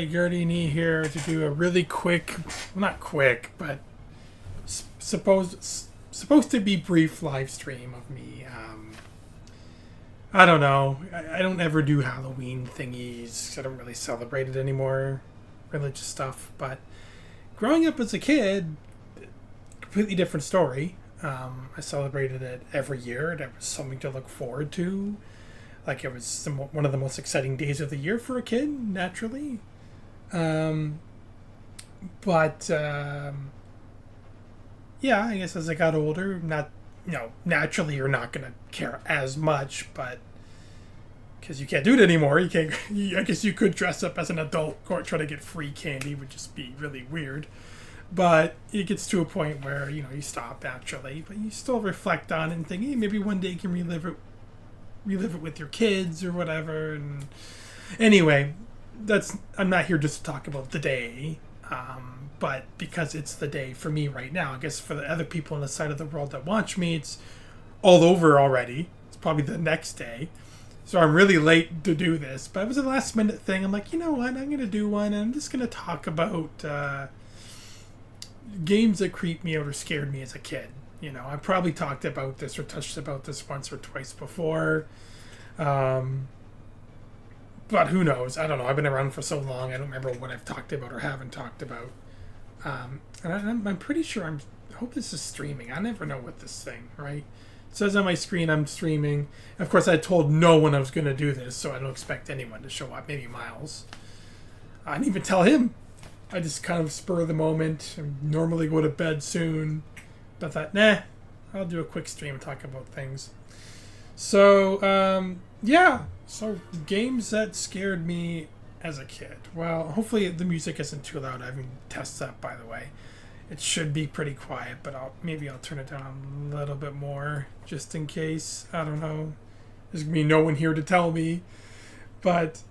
Hi, Guardiane here to do a really quick, well, not quick, but supposed to be brief live stream of me. I don't know. I don't ever do Halloween thingies. I don't really celebrate it anymore, religious stuff. But growing up as a kid, completely different story. I celebrated it every year. It was something to look forward to. Like, it was one of the most exciting days of the year for a kid, naturally. Yeah, I guess as I got older, naturally you're not going to care as much, but because you can't do it anymore, you can't. I guess you could dress up as an adult or try to get free candy, would just be really weird. But it gets to a point where, you stop naturally, but you still reflect on it and think, hey, maybe one day you can relive it with your kids or whatever. And anyway, I'm not here just to talk about the day, but because it's the day for me right now. I guess for the other people on the side of the world that watch me, it's all over already. It's probably the next day, so I'm really late to do this, but it was a last minute thing. I'm like, you know what, I'm gonna do one, and I'm just gonna talk about games that creeped me out or scared me as a kid. I probably talked about this or touched about this once or twice before. But who knows? I don't know. I've been around for so long, I don't remember what I've talked about or haven't talked about. And I'm pretty sure I hope this is streaming. I never know with this thing, right? It says on my screen I'm streaming. Of course, I told no one I was going to do this, so I don't expect anyone to show up. Maybe Miles. I didn't even tell him. I just kind of spur of the moment. I normally go to bed soon. But I thought, nah, I'll do a quick stream and talk about things. So, yeah. So, games that scared me as a kid. Well, hopefully the music isn't too loud. I haven't tested that, by the way. It should be pretty quiet, but maybe I'll turn it down a little bit more just in case. I don't know. There's going to be no one here to tell me. But,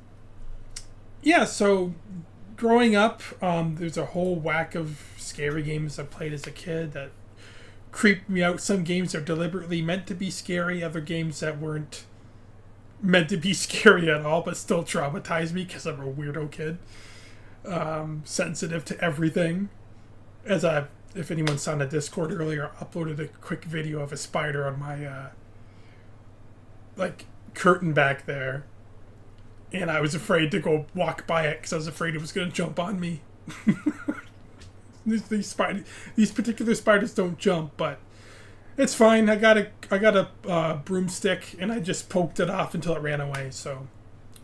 yeah, so growing up, there's a whole whack of scary games I played as a kid that creeped me out. Some games are deliberately meant to be scary. Other games that weren't meant to be scary at all, but still traumatized me because I'm a weirdo kid. Sensitive to everything. If anyone saw on the Discord earlier, I uploaded a quick video of a spider on my curtain back there, and I was afraid to go walk by it because I was afraid it was going to jump on me. These particular spiders don't jump, but it's fine. I got a broomstick and I just poked it off until it ran away, so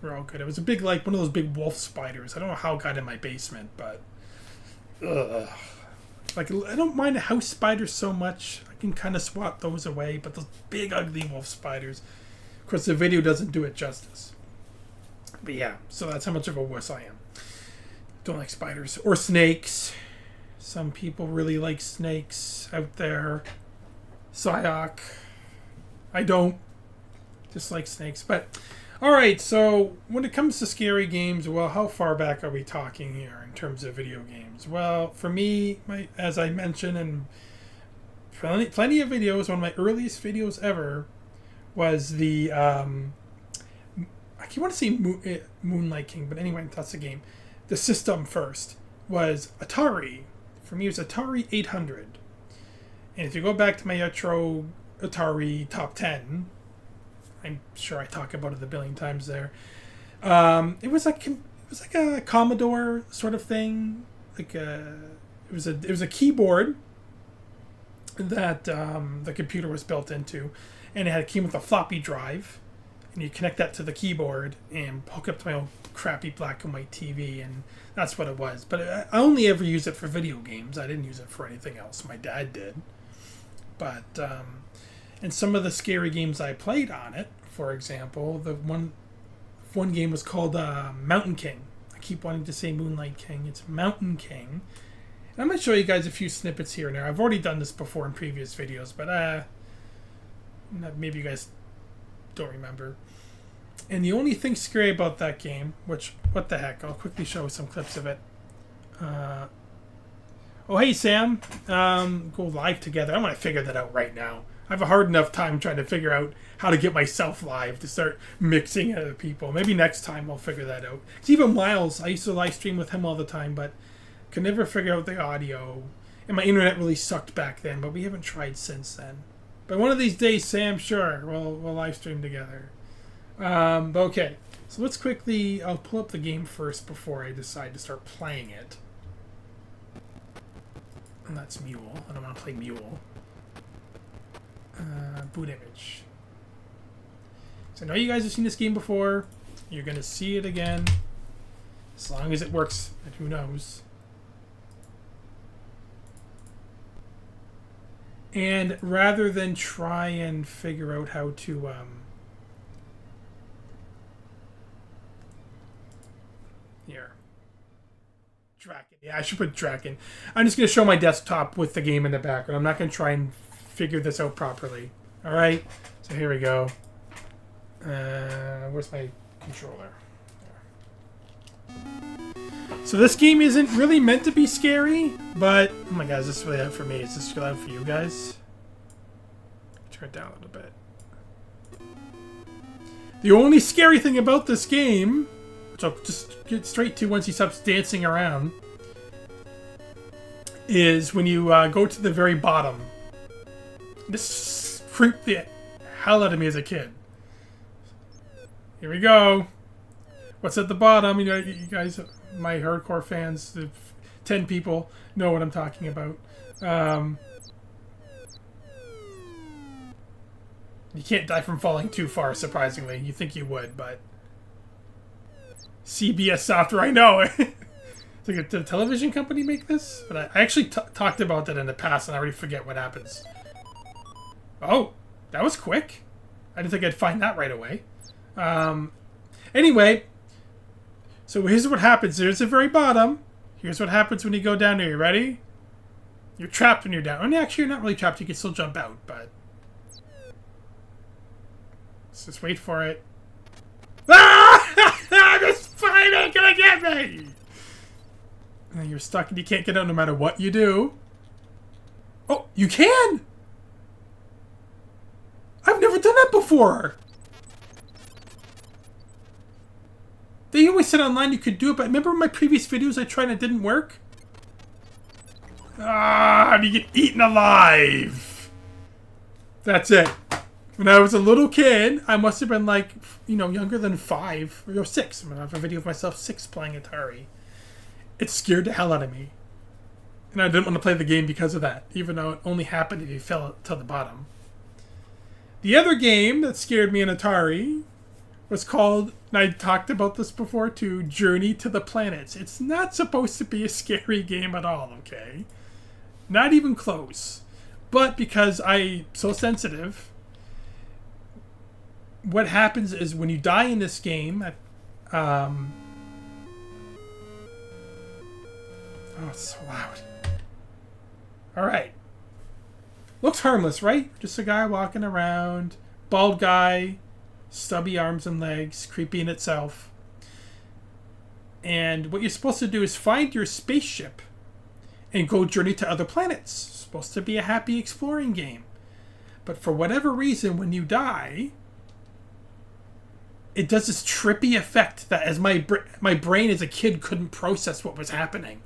we're all good. It was a big, one of those big wolf spiders. I don't know how it got in my basement, but I don't mind house spiders so much. I can kind of swat those away, but those big ugly wolf spiders, of course the video doesn't do it justice. But yeah, so that's how much of a wuss I am. Don't like spiders or snakes. Some people really like snakes out there. Psyoc. I don't. Just like snakes. But, alright, so when it comes to scary games, well, how far back are we talking here in terms of video games? Well, for me, as I mentioned, and plenty of videos, one of my earliest videos ever was the, I want to say Moonlight King, but anyway, that's the game. The system first was Atari. For me, it was Atari 800. And if you go back to my retro Atari top 10, I'm sure I talk about it a billion times there. It was like a Commodore sort of thing. It was a keyboard that the computer was built into, and it came with a floppy drive, and you connect that to the keyboard and hook up to my old crappy black and white TV, and that's what it was. But I only ever used it for video games. I didn't use it for anything else. My dad did. But and some of the scary games I played on it, for example, the one game was called Mountain King. I keep wanting to say Moonlight King. It's Mountain King. And I'm going to show you guys a few snippets here and there. I've already done this before in previous videos, but maybe you guys don't remember. And the only thing scary about that game, which, what the heck, I'll quickly show some clips of it. Oh, hey, Sam. Go live together. I'm going to figure that out right now. I have a hard enough time trying to figure out how to get myself live to start mixing other people. Maybe next time I'll figure that out. 'Cause even Miles, I used to live stream with him all the time, but could never figure out the audio. And my internet really sucked back then, but we haven't tried since then. But one of these days, Sam, sure, we'll live stream together. Okay, so let's quickly... I'll pull up the game first before I decide to start playing it. And that's Mule. I don't want to play Mule. Boot image. So I know you guys have seen this game before. You're going to see it again. As long as it works, and who knows. And rather than try and figure out how to... Here. Draken. Yeah, I should put Draken. I'm just going to show my desktop with the game in the background. I'm not going to try and figure this out properly. Alright? So here we go. Where's my controller? There. So this game isn't really meant to be scary, but... Oh my god, is this really out for me? Is this really out for you guys? Turn it down a little bit. The only scary thing about this game, which I'll just get straight to once he stops dancing around, is when you go to the very bottom. This freaked the hell out of me as a kid. Here we go. What's at the bottom? You know, you guys, my hardcore fans, the 10 people, know what I'm talking about. You can't die from falling too far, surprisingly. You think you would, but... CBS software, I know! Did a television company make this? But I actually talked about that in the past, and I already forget what happens. Oh, that was quick. I didn't think I'd find that right away. Anyway, so here's what happens. There's the very bottom. Here's what happens when you go down there. You ready? You're trapped when you're down. And actually, you're not really trapped. You can still jump out, but... Let's just wait for it. Ah! The spider gonna get me! And then you're stuck and you can't get out no matter what you do. Oh, you can! I've never done that before! They always said online you could do it, but remember in my previous videos I tried and it didn't work? Ah, and you get eaten alive! That's it. When I was a little kid, I must have been like, you know, younger than 5 or 6. I have a video of myself 6 playing Atari. It scared the hell out of me. And I didn't want to play the game because of that, even though it only happened if you fell to the bottom. The other game that scared me in Atari was called, and I talked about this before too, Journey to the Planets. It's not supposed to be a scary game at all, okay? Not even close. But because I'm so sensitive, what happens is when you die in this game, oh, it's so loud. Alright. Looks harmless, right? Just a guy walking around, bald guy, stubby arms and legs, creepy in itself. And what you're supposed to do is find your spaceship and go journey to other planets. It's supposed to be a happy exploring game. But for whatever reason, when you die, it does this trippy effect that as my brain as a kid couldn't process what was happening.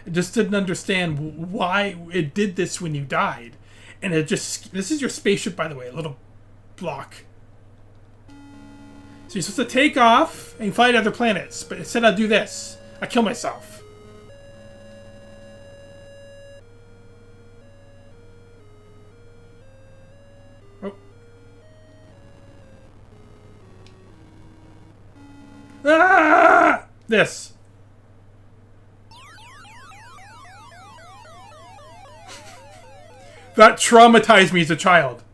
It just didn't understand why it did this when you died. And it just... This is your spaceship, by the way, a little block. So you're supposed to take off and fly to other planets. But instead I do this. I kill myself. Oh. Ah! This. That traumatized me as a child.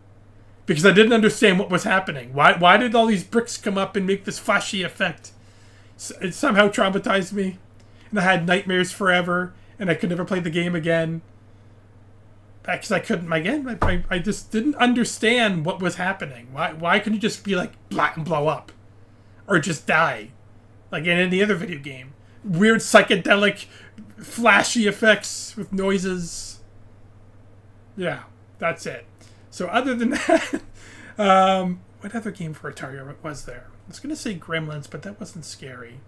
Because I didn't understand what was happening. Why did all these bricks come up and make this flashy effect? It somehow traumatized me. And I had nightmares forever. And I could never play the game again. Because I couldn't, again, I just didn't understand what was happening. Why couldn't you just be like, black and blow up? Or just die? Like in any other video game. Weird psychedelic, flashy effects with noises. Yeah, that's it. So other than that, what other game for Atari was there? I was going to say Gremlins, but that wasn't scary.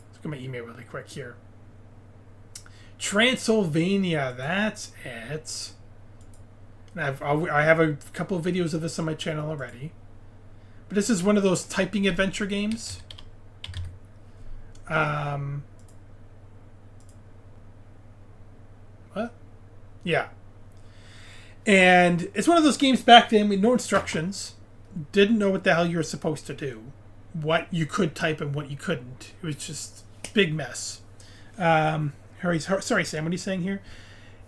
Let's go my email really quick here. Transylvania, that's it. And I have a couple of videos of this on my channel already. But this is one of those typing adventure games. What? Yeah. And it's one of those games back then with no instructions. Didn't know what the hell you were supposed to do. What you could type and what you couldn't. It was just a big mess. Sorry, Sam, what are you saying here?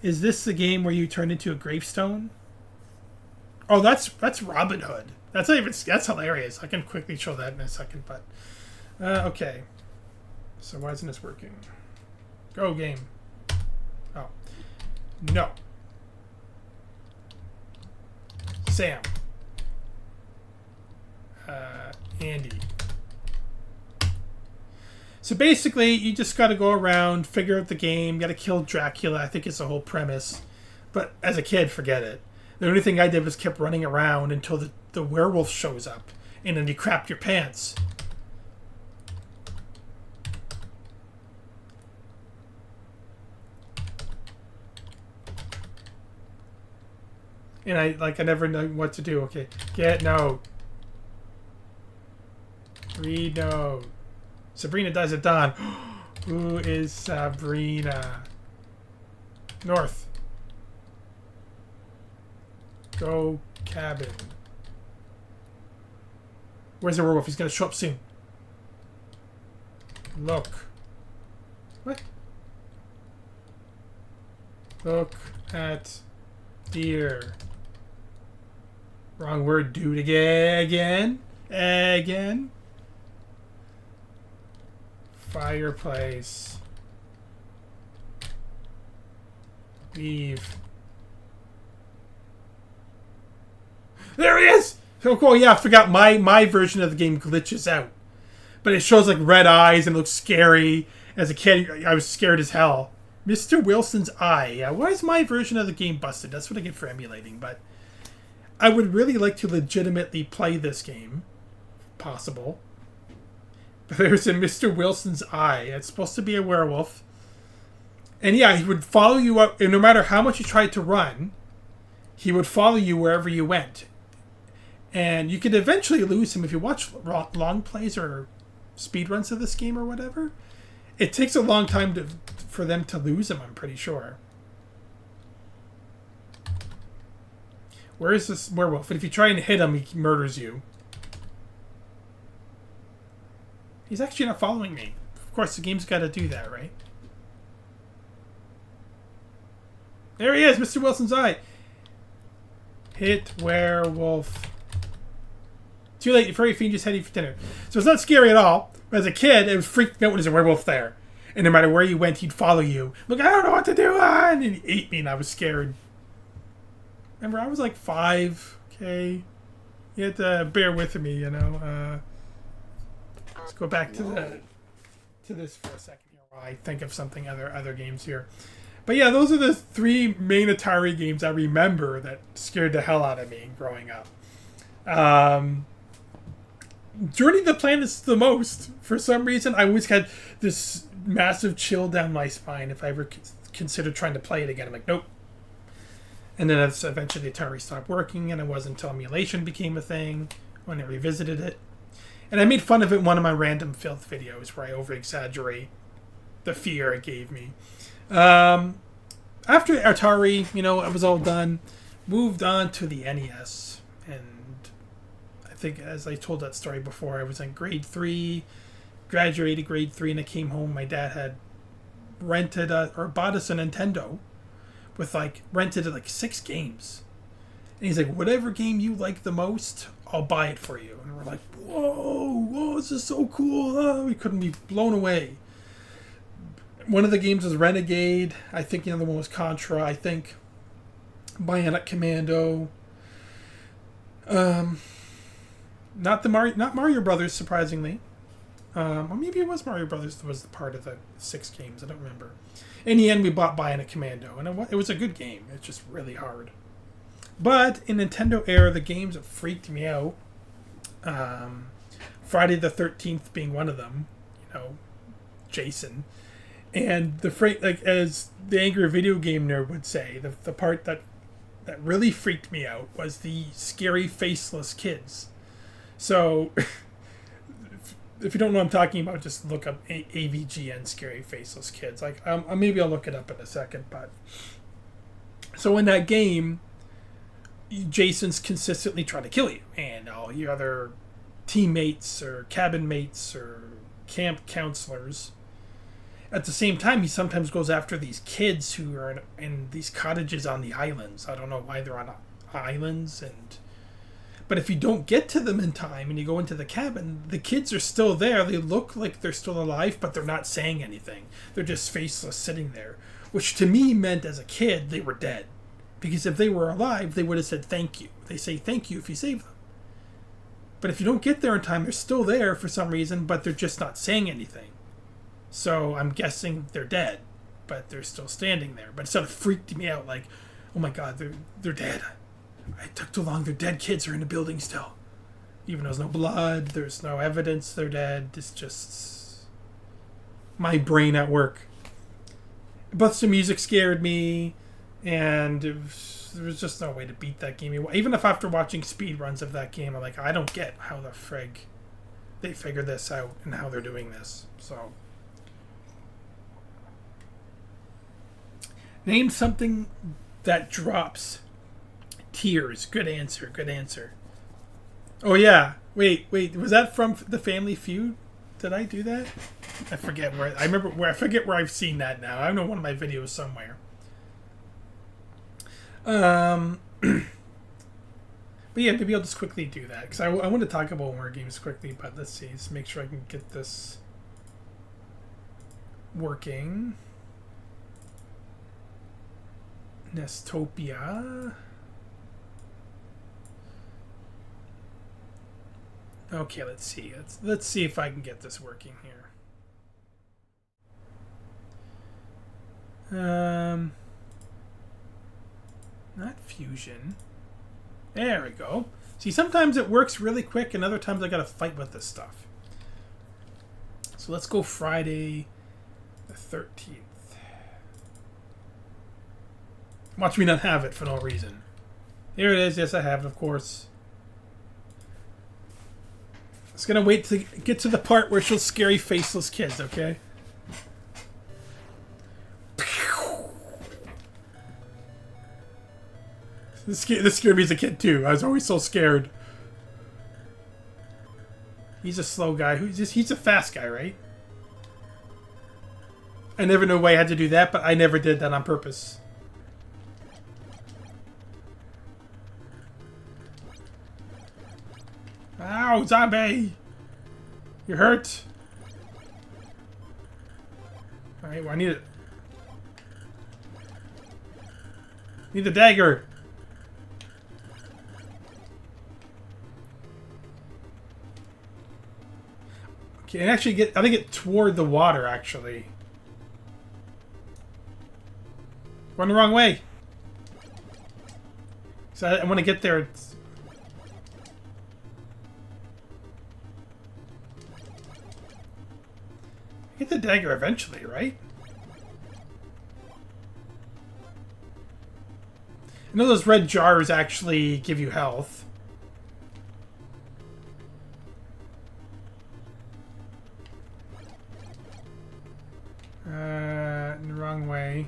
Is this the game where you turn into a gravestone? Oh, that's Robin Hood. That's hilarious. I can quickly show that in a second, but okay. So why isn't this working? Go game. Oh. No. Sam. Andy. So basically, you just got to go around, figure out the game, got to kill Dracula. I think it's the whole premise. But as a kid, forget it. The only thing I did was kept running around until the werewolf shows up. And then you crap your pants. And I never know what to do. Okay. Get no. Read no. Sabrina dies at dawn. Who is Sabrina? North. Go cabin. Where's the werewolf? He's gonna show up soon. Look. What? Look at deer. Wrong word, dude. Again. Fireplace. Leave. There he is! So cool. Yeah, I forgot my version of the game glitches out. But it shows like red eyes and looks scary. As a kid, I was scared as hell. Mr. Wilson's eye. Yeah, why is my version of the game busted? That's what I get for emulating. But I would really like to legitimately play this game. Possible. But there's a Mr. Wilson's eye. It's supposed to be a werewolf. And yeah, he would follow you up. And no matter how much you tried to run, he would follow you wherever you went. And you could eventually lose him if you watch long plays or speedruns of this game or whatever. It takes a long time for them to lose him, I'm pretty sure. Where is this werewolf? And if you try and hit him, he murders you. He's actually not following me. Of course, the game's got to do that, right? There he is, Mr. Wilson's eye. Hit werewolf. Too late, your furry fiend just heading for dinner. So it's not scary at all. But as a kid, it was freaking out when there's a werewolf there. And no matter where you went, he'd follow you. Look, I don't know what to do. And he ate me and I was scared. Remember, I was like 5, okay? You had to bear with me, you know. Let's go back to this for a second here while I think of something other games here. But yeah, those are the 3 main Atari games I remember that scared the hell out of me growing up. Journey to the Planets the most. For some reason, I always had this massive chill down my spine if I ever considered trying to play it again. I'm like, nope. And then eventually Atari stopped working, and it wasn't until emulation became a thing when I revisited it. And I made fun of it in one of my random filth videos where I over-exaggerate the fear it gave me. After Atari, it was all done, moved on to the NES. And I think, as I told that story before, I was in grade 3, graduated grade 3, and I came home. My dad had rented or bought us a Nintendo with rented 6 games. And he's like, whatever game you like the most, I'll buy it for you. And we're like, whoa, this is so cool. Oh, we couldn't be blown away. One of the games was Renegade. I think the other one was Contra. I think Bionic Commando. Not Mario Brothers, surprisingly. Or maybe it was Mario Brothers that was part of the 6 games. I don't remember. In the end, we bought Bionic Commando, and it was a good game. It's just really hard. But in Nintendo era, the games that freaked me out, Friday the 13th being one of them, you know, Jason. And like as the angry video game nerd would say, the part that really freaked me out was the scary faceless kids. So if you don't know what I'm talking about, just look up AVGN scary faceless kids. Like maybe I'll look it up in a second, but so in that game, Jason's consistently trying to kill you, and all your other teammates or cabin mates or camp counselors. At the same time, he sometimes goes after these kids who are in these cottages on the islands. I don't know why they're on islands, but if you don't get to them in time and you go into the cabin, the kids are still there. They look like they're still alive, but they're not saying anything. They're just faceless sitting there, which to me meant as a kid they were dead. Because if they were alive, they would have said thank you. They say thank you if you save them. But if you don't get there in time, they're still there for some reason, but they're just not saying anything. So I'm guessing they're dead, but they're still standing there. But it sort of freaked me out, like, oh my god, they're dead. It took too long. Their dead kids are in the building still. Even though there's no blood, there's no evidence they're dead. It's just my brain at work. But the music scared me, and there was just no way to beat that game. Even if after watching speedruns of that game, I'm like, I don't get how the frig they figured this out and how they're doing this. So, name something that drops tears. Good answer. Good answer. Oh yeah. Wait. Was that from the Family Feud? Did I do that? I forget where. I forget where I've seen that now. I know one of my videos somewhere. But yeah, maybe I'll just quickly do that because I want to talk about more games quickly. But let's see. Let's make sure I can get this working. Nestopia. Okay, let's see. Let's see if I can get this working here. Not Fusion. There we go. See, sometimes it works really quick, and other times I gotta fight with this stuff. So let's go Friday the 13th. Watch me not have it for no reason. Here it is. Yes, I have it, of course. Just gonna wait to get to the part where she'll scary faceless kids, okay? This scared me as a kid too. I was always so scared. He's a slow guy. He's a fast guy, right? I never knew why I had to do that, but I never did that on purpose. Ow, zombie! You're hurt. Alright, well, I need it. Need the dagger. Okay, and actually I think it toward the water, actually. Run the wrong way. So I want to get there. Get the dagger eventually, right? I know those red jars actually give you health. In the wrong way.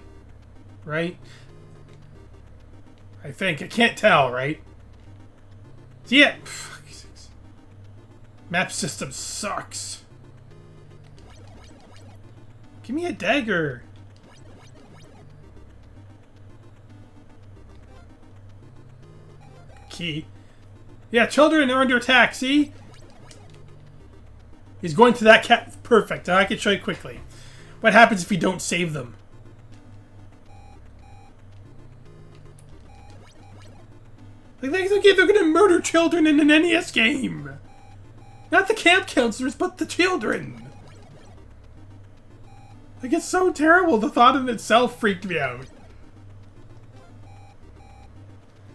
Right? I think. I can't tell, right? See it? Map system sucks. Give me a dagger. Key. Yeah, children are under attack, see? He's going to that cat. Perfect. Now I can show you quickly. What happens if you don't save them? Like, they're going to murder children in an NES game. Not the camp counselors, but the children. Like, it's so terrible. The thought in itself freaked me out.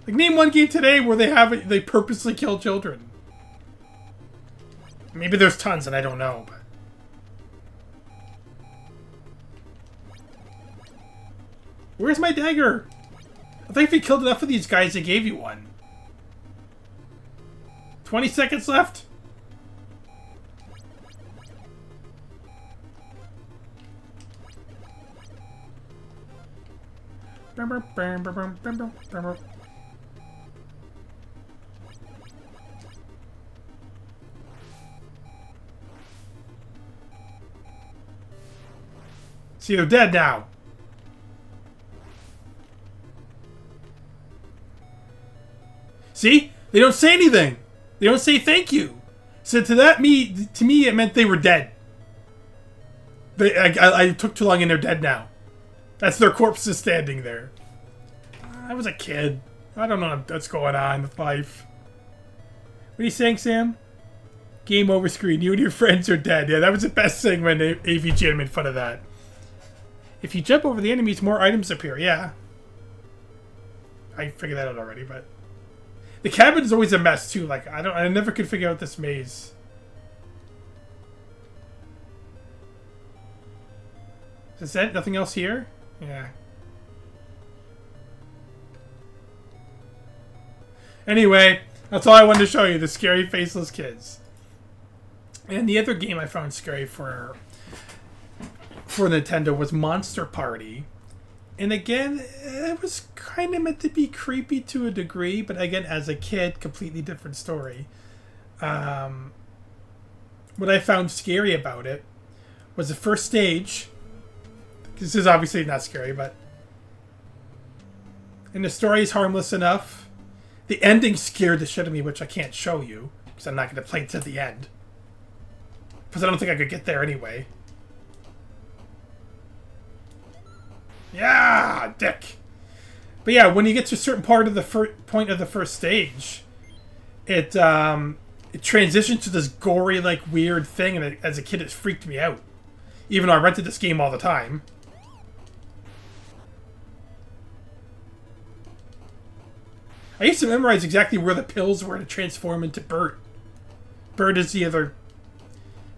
Like, name one game today where they purposely kill children. Maybe there's tons and I don't know, but... Where's my dagger? I think if you killed enough of these guys, they gave you one. 20 seconds left. See, they're dead now. See? They don't say anything. They don't say thank you. So to me, it meant they were dead. I took too long and they're dead now. That's their corpses standing there. I was a kid. I don't know what's going on with life. What are you saying, Sam? Game over screen. You and your friends are dead. Yeah, that was the best thing when AVG made fun of that. If you jump over the enemies, more items appear. Yeah. I figured that out already, but... The cabin is always a mess, too. Like, I never could figure out this maze. Is that nothing else here? Yeah. Anyway, that's all I wanted to show you. The scary faceless kids. And the other game I found scary for Nintendo was Monster Party. And again, it was kind of meant to be creepy to a degree, but again, as a kid, completely different story. What I found scary about it was the first stage. This is obviously not scary, but... And the story is harmless enough. The ending scared the shit out of me, which I can't show you, because I'm not going to play it to the end. Because I don't think I could get there anyway. Yeah, dick. But yeah, when you get to a certain part of the point of the first stage, it transitions to this gory, like, weird thing, and as a kid, it freaked me out. Even though I rented this game all the time. I used to memorize exactly where the pills were to transform into Bert. Bert is the other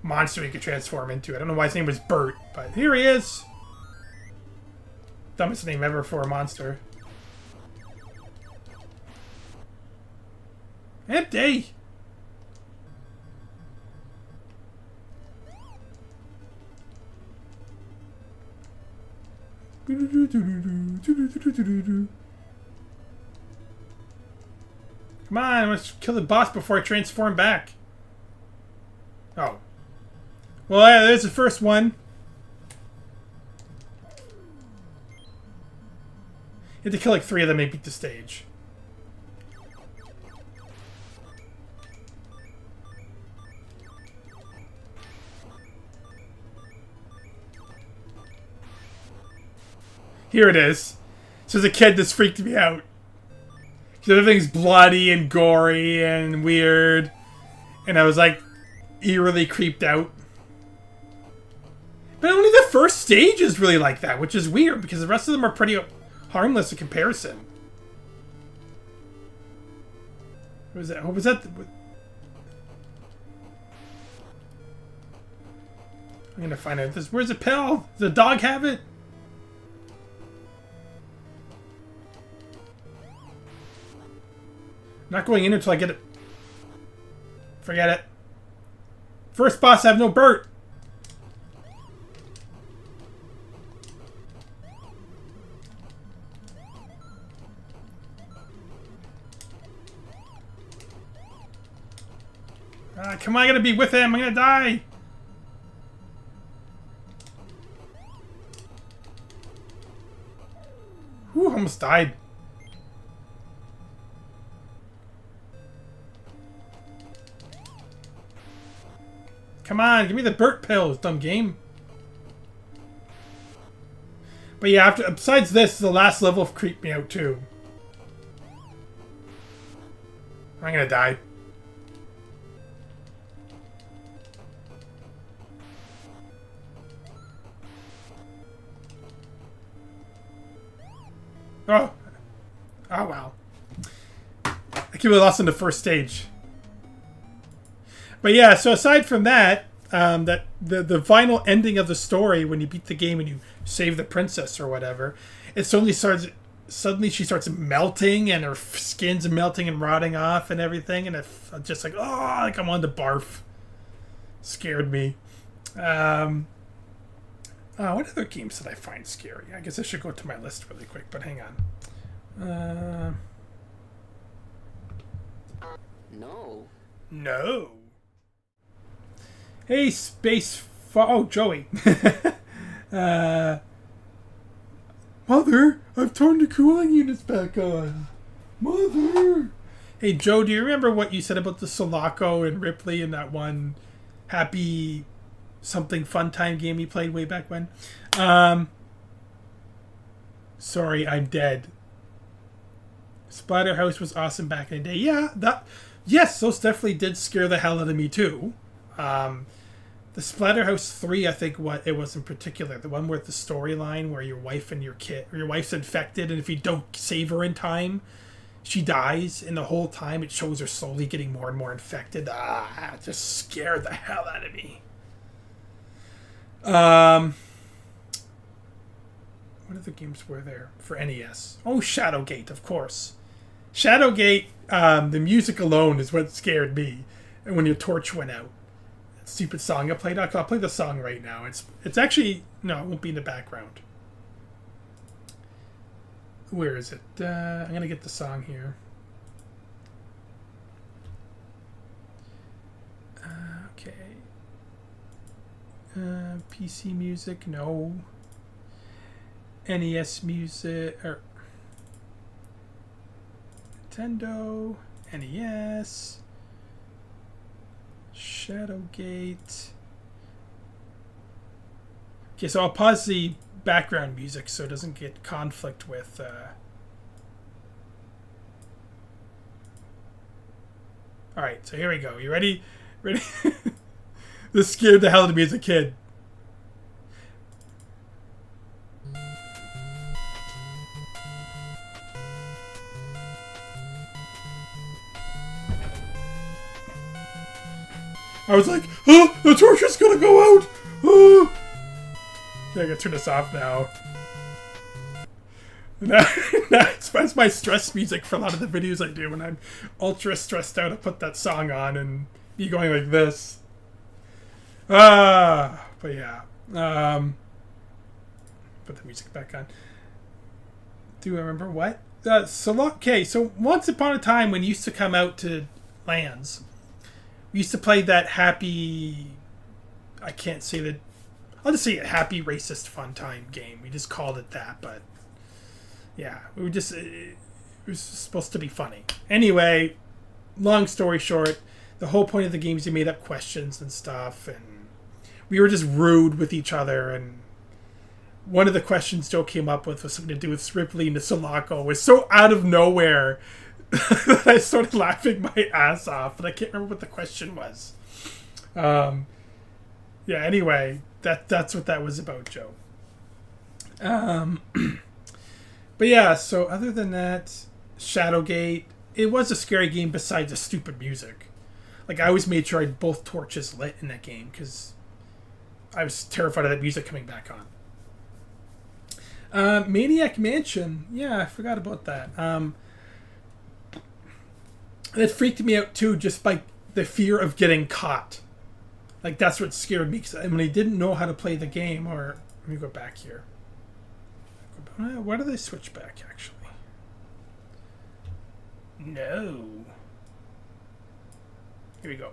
monster he could transform into. I don't know why his name was Bert, but here he is. Dumbest name ever for a monster. Empty! Come on, let's kill the boss before I transform back. Oh. Well, yeah, there's the first one. You have to kill like 3 of them to beat the stage. Here it is. So as a kid, this freaked me out. Because everything's bloody and gory and weird. And I was like, eerily creeped out. But only the first stage is really like that, which is weird, because the rest of them are pretty harmless in comparison. What was that? What was that? I'm gonna find out this. Where's the pill? Does the dog have it? I'm not going in until I get it. Forget it. First boss, I have no Bert. Come on, I gotta be with him. I'm gonna die. Whew, almost died. Come on, give me the Burt pills, dumb game. But yeah, besides this, the last level creeped me out too. I'm gonna die. Oh. Oh well. completely lost in the first stage. But yeah, so aside from that, that the final ending of the story, when you beat the game and you save the princess or whatever, it suddenly she starts melting and her skin's melting and rotting off and everything, and it's just like, oh, like I'm on the barf. Scared me. What other games did I find scary? I guess I should go to my list really quick, but hang on. No. Hey, oh, Joey. Mother, I've turned the cooling units back on. Mother. Hey, Joe, do you remember what you said about the Sulaco and Ripley in that one Happy something fun time game you played way back when? Sorry, I'm dead. Splatterhouse was awesome back in the day. Yeah, yes, those definitely did scare the hell out of me too. The Splatterhouse 3, I think it was in particular, the one with the storyline where your wife and your wife's infected, and if you don't save her in time, she dies, and the whole time it shows her slowly getting more and more infected. It just scared the hell out of me. What other games were there for NES? Oh, Shadowgate, of course. Shadowgate, the music alone is what scared me. And when your torch went out. That stupid song I played. I'll play the song right now. It's actually... No, it won't be in the background. Where is it? I'm going to get the song here. Okay. PC music, no. NES music, or Nintendo, NES, Shadowgate. Okay, so I'll pause the background music so it doesn't get conflict with Alright, so here we go. You ready? Ready? This scared the hell out of me as a kid. I was like, oh, the torch is gonna go out! Oh. Okay, I gotta turn this off now. That's my stress music for a lot of the videos I do. When I'm ultra stressed out, I put that song on and be going like this. But yeah. Put the music back on. Do I remember what? Okay, so once upon a time when you used to come out to LANs, we used to play that happy... I can't say that... I'll just say a happy racist fun time game. We just called it that, but... Yeah, we were just... It was supposed to be funny. Anyway, long story short, the whole point of the game is you made up questions and stuff, and we were just rude with each other, and one of the questions Joe came up with was something to do with Ripley and the Sulaco. It was so out of nowhere that I started laughing my ass off, but I can't remember what the question was. Yeah, anyway, that's what that was about, Joe. But yeah, so other than that, Shadowgate, it was a scary game besides the stupid music. Like, I always made sure I had both torches lit in that game because I was terrified of that music coming back on. Maniac Mansion, yeah, I forgot about that. That freaked me out too, just by the fear of getting caught. Like, that's what scared me, because when I didn't know how to play the game, or... Let me go back here. Why did they switch back, actually? No. Here we go.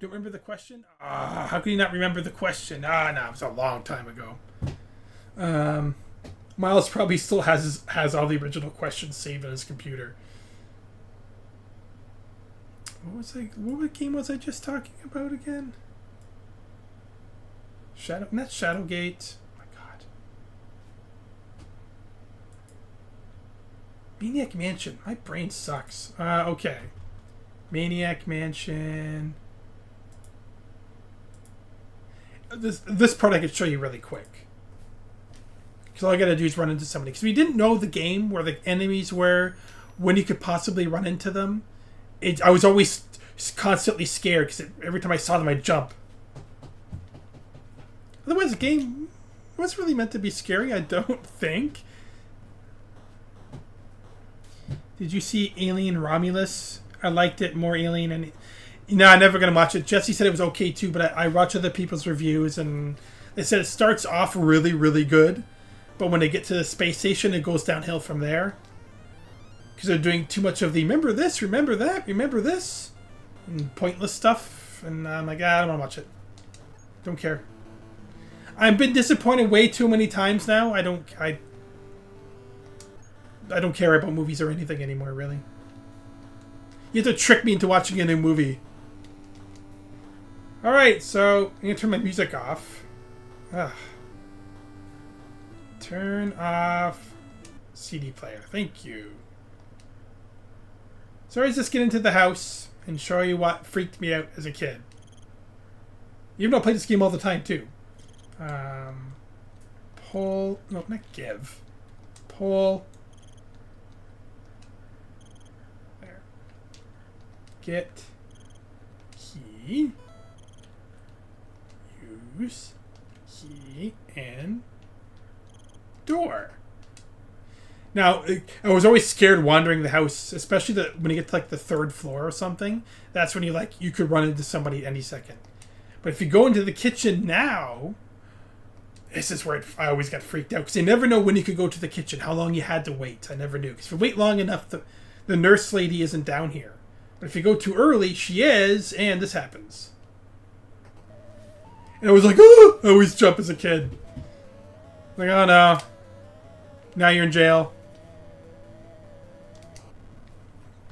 Don't remember the question? How can you not remember the question? No, it was a long time ago. Miles probably still has all the original questions saved on his computer. What game was I just talking about again? Not Shadowgate. Oh my god. Maniac Mansion. My brain sucks. Okay. Maniac Mansion. This part I could show you really quick. Because all I gotta do is run into somebody. Because we didn't know the game, where the enemies were, when you could possibly run into them, I was always constantly scared because every time I saw them, I'd jump. Otherwise, the game was really meant to be scary, I don't think. Did you see Alien Romulus? I liked it more Alien. And no, I'm never going to watch it. Jesse said it was okay too, but I watched other people's reviews and they said it starts off really, really good. But when they get to the space station, it goes downhill from there. Because they're doing too much of the remember this, remember that, remember this. And pointless stuff. And I'm like, I don't want to watch it. Don't care. I've been disappointed way too many times now. I don't care about movies or anything anymore, really. You have to trick me into watching a new movie. Alright, so I'm going to turn my music off. Ugh. Turn off CD player. Thank you. So let's just get into the house and show you what freaked me out as a kid. Even though I play this game all the time, too. Pull... No, not give. Pull... There. Get... Key... Use... Key... And... Door. Now, I was always scared wandering the house, especially when you get to like the third floor or something. That's when you could run into somebody any second. But if you go into the kitchen now, this is where I always got freaked out because you never know when you could go to the kitchen, how long you had to wait. I never knew because if you wait long enough, the nurse lady isn't down here. But if you go too early, she is, and this happens. And I was like, oh! I always jump as a kid. Like, oh no. Now you're in jail.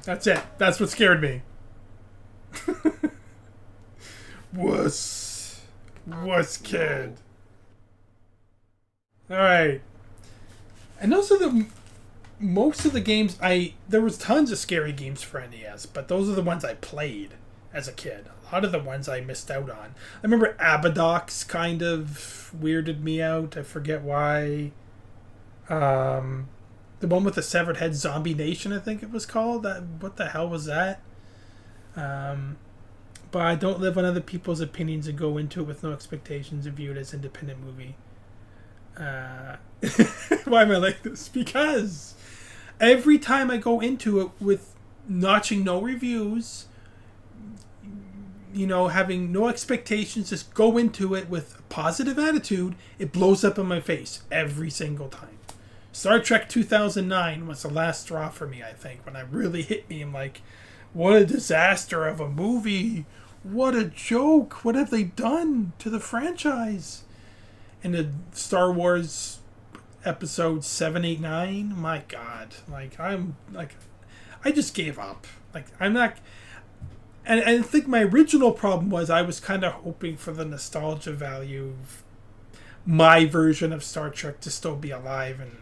That's it. That's what scared me. Wuss kid. Alright. And those are most of the games there was tons of scary games for NES, but those are the ones I played as a kid. A lot of the ones I missed out on. I remember Abadox kind of weirded me out. I forget why. The one with the severed head, Zombie Nation, I think it was called. What the hell was that? But I don't live on other people's opinions and go into it with no expectations and view it as an independent movie. Why am I like this? Because every time I go into it with notching no reviews, having no expectations, just go into it with a positive attitude, it blows up in my face every single time. Star Trek 2009 was the last straw for me, I think, when it really hit me. I'm like, what a disaster of a movie. What a joke. What have they done to the franchise? And the Star Wars episode 7, 8, 9, my God. I just gave up. I'm not... And I think my original problem was I was kind of hoping for the nostalgia value of my version of Star Trek to still be alive, and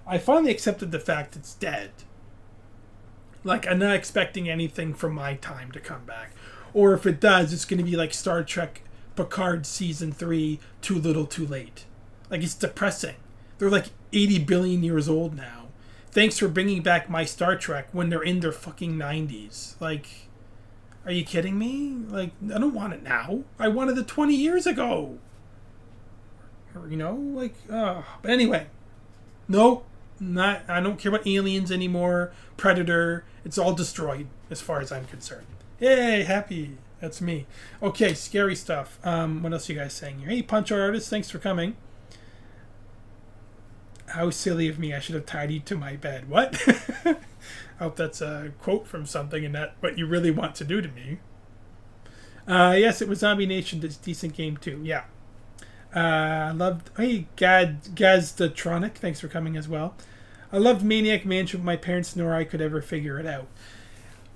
I finally accepted the fact it's dead. I'm not expecting anything from my time to come back. Or if it does, it's going to be like Star Trek Picard Season 3, Too Little Too Late. It's depressing. They're 80 billion years old now. Thanks for bringing back my Star Trek when they're in their fucking 90s. Are you kidding me? I don't want it now. I wanted it 20 years ago. But anyway. No, I don't care about Aliens anymore. Predator. It's all destroyed as far as I'm concerned. Yay, happy. That's me. Okay, scary stuff. What else are you guys saying here? Hey, Punch Artist, thanks for coming. How silly of me. I should have tied you to my bed. What? I hope that's a quote from something and not what you really want to do to me. Yes, it was Zombie Nation. It's a decent game too. Yeah. I loved... Hey, Gazdatronic. Thanks for coming as well. I loved Maniac Mansion, but my parents nor I could ever figure it out.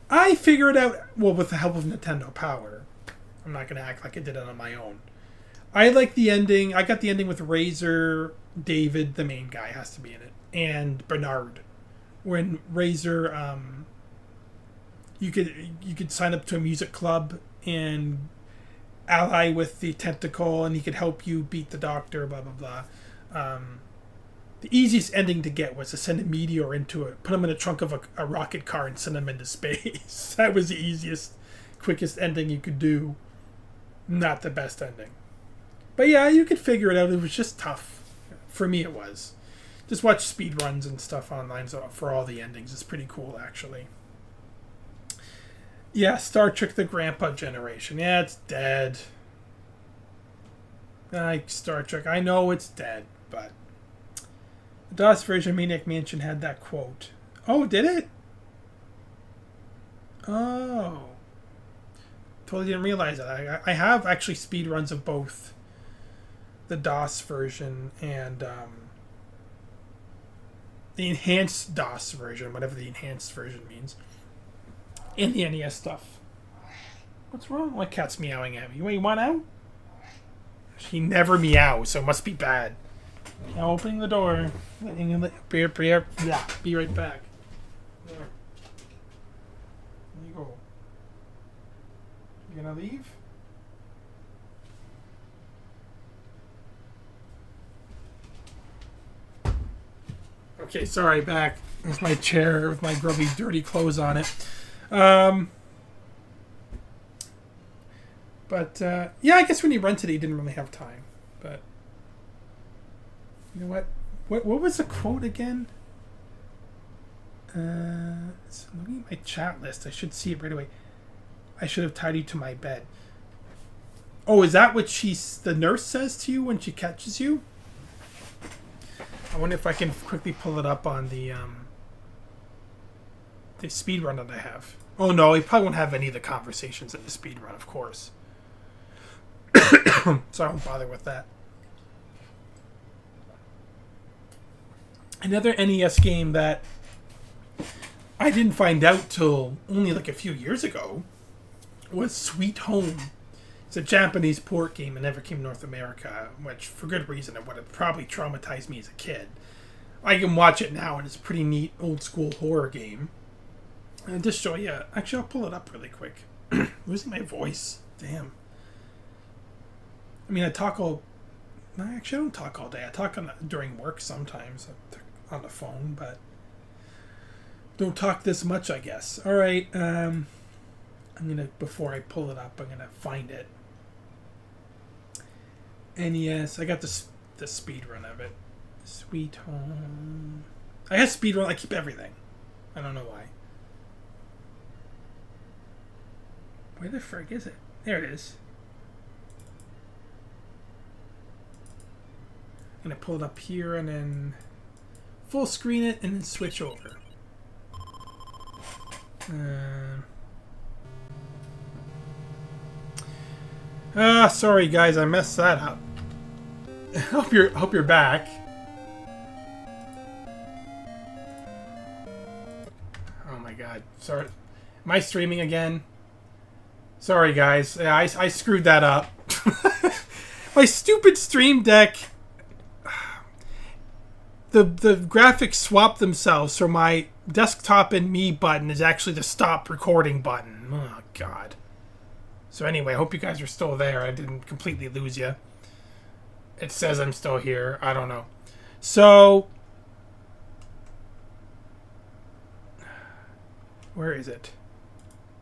I figured it out, well, with the help of Nintendo Power. I'm not going to act like I did it on my own. I like the ending. I got the ending with Razor, David, the main guy has to be in it, and Bernard. When Razor, you could sign up to a music club and ally with the tentacle, and he could help you beat the doctor, blah, blah, blah. The easiest ending to get was to send a meteor into it, put him in the trunk of a rocket car and send him into space. That was the easiest, quickest ending you could do. Not the best ending. But yeah, you could figure it out. It was just tough. For me, it was. Just watch speedruns and stuff online for all the endings. It's pretty cool, actually. Yeah, Star Trek The Grandpa Generation. Yeah, it's dead. Star Trek. I know it's dead, but... The DOS version of Maniac Mansion had that quote. Oh, did it? Oh. Totally didn't realize that. I have actually speedruns of both the DOS version and the enhanced DOS version, whatever the enhanced version means, and the NES stuff. What's wrong? My cat's meowing at me. Wait, you want out? She never meows, so it must be bad. Now opening the door. Be right back. There you go. You gonna leave? Okay, sorry, back. There's my chair with my grubby, dirty clothes on it. Yeah, I guess when he rented it, he didn't really have time. But you know what? What was the quote again? So looking at my chat list, I should see it right away. I should have tied you to my bed. Oh, is that what the nurse says to you when she catches you? I wonder if I can quickly pull it up on the speed run that I have. Oh no, he probably won't have any of the conversations in the speed run, of course. So I won't bother with that. Another NES game that I didn't find out till only like a few years ago was Sweet Home. It's a Japanese port game and never came to North America, which for good reason it would have probably traumatized me as a kid. I can watch it now and it's a pretty neat old school horror game. And just show you, actually I'll pull it up really quick. Losing my voice, damn. I mean, I actually don't talk all day. I talk during work sometimes on the phone, but don't talk this much, I guess. All right, before I pull it up, I'm gonna find it. NES, I got the speed run of it. Sweet Home. I have speed run. I keep everything. I don't know why. Where the frick is it? There it is. I'm gonna pull it up here and then full screen it and then switch over. Sorry guys, I messed that up. hope you're back. Oh my god, sorry. Am I streaming again? Sorry guys, yeah, I screwed that up. My stupid Stream Deck. The graphics swap themselves, so my desktop and me button is actually the stop recording button. Oh, God. So anyway, I hope you guys are still there. I didn't completely lose you. It says I'm still here. I don't know. So, where is it?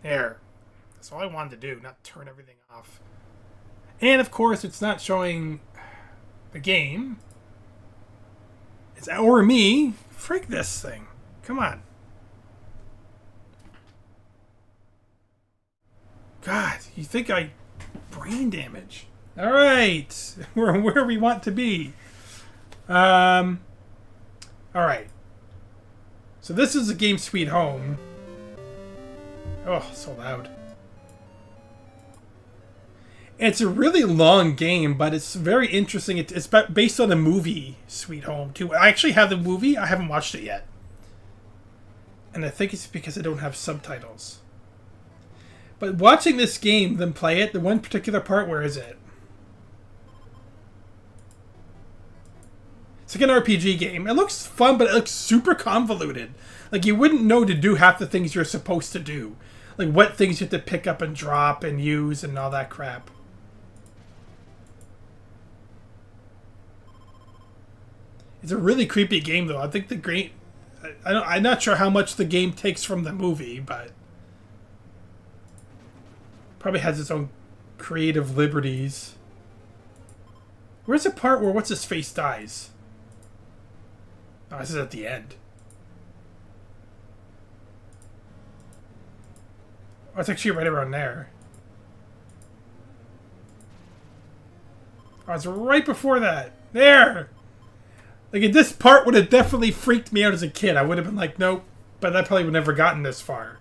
There. That's all I wanted to do, not turn everything off. And, of course, it's not showing the game. Or me. Freak this thing. Come on. God, you think I... Brain damage. Alright. We're where we want to be. Alright. So this is the game Sweet Home. Oh, so loud. It's a really long game, but it's very interesting. It's based on the movie Sweet Home, too. I actually have the movie. I haven't watched it yet. And I think it's because I don't have subtitles. But watching this game, then play it, the one particular part, where is it? It's like an RPG game. It looks fun, but it looks super convoluted. Like, you wouldn't know to do half the things you're supposed to do. Like, what things you have to pick up and drop and use and all that crap. It's a really creepy game, though. I think the great... I'm not sure how much the game takes from the movie, but... Probably has its own creative liberties. Where's the part where what's-his-face dies? Oh, this is at the end. Oh, it's actually right around there. Oh, it's right before that. There! Like, this part would have definitely freaked me out as a kid. I would have been like, nope. But I probably would have never gotten this far.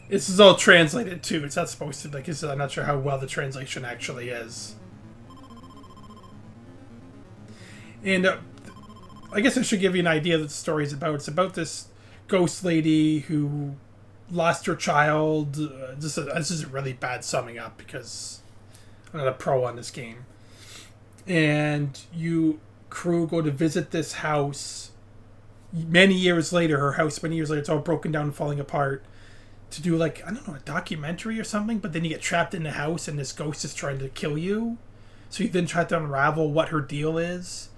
This is all translated, too. It's not supposed to, like, I'm not sure how well the translation actually is. And I guess I should give you an idea that the story is about. It's about this ghost lady who lost her child. This is a really bad summing up because I'm not a pro on this game. And you crew go to visit this house. Many years later, it's all broken down and falling apart. To do, like, I don't know, a documentary or something, but then you get trapped in the house and this ghost is trying to kill you. So you then try to unravel what her deal is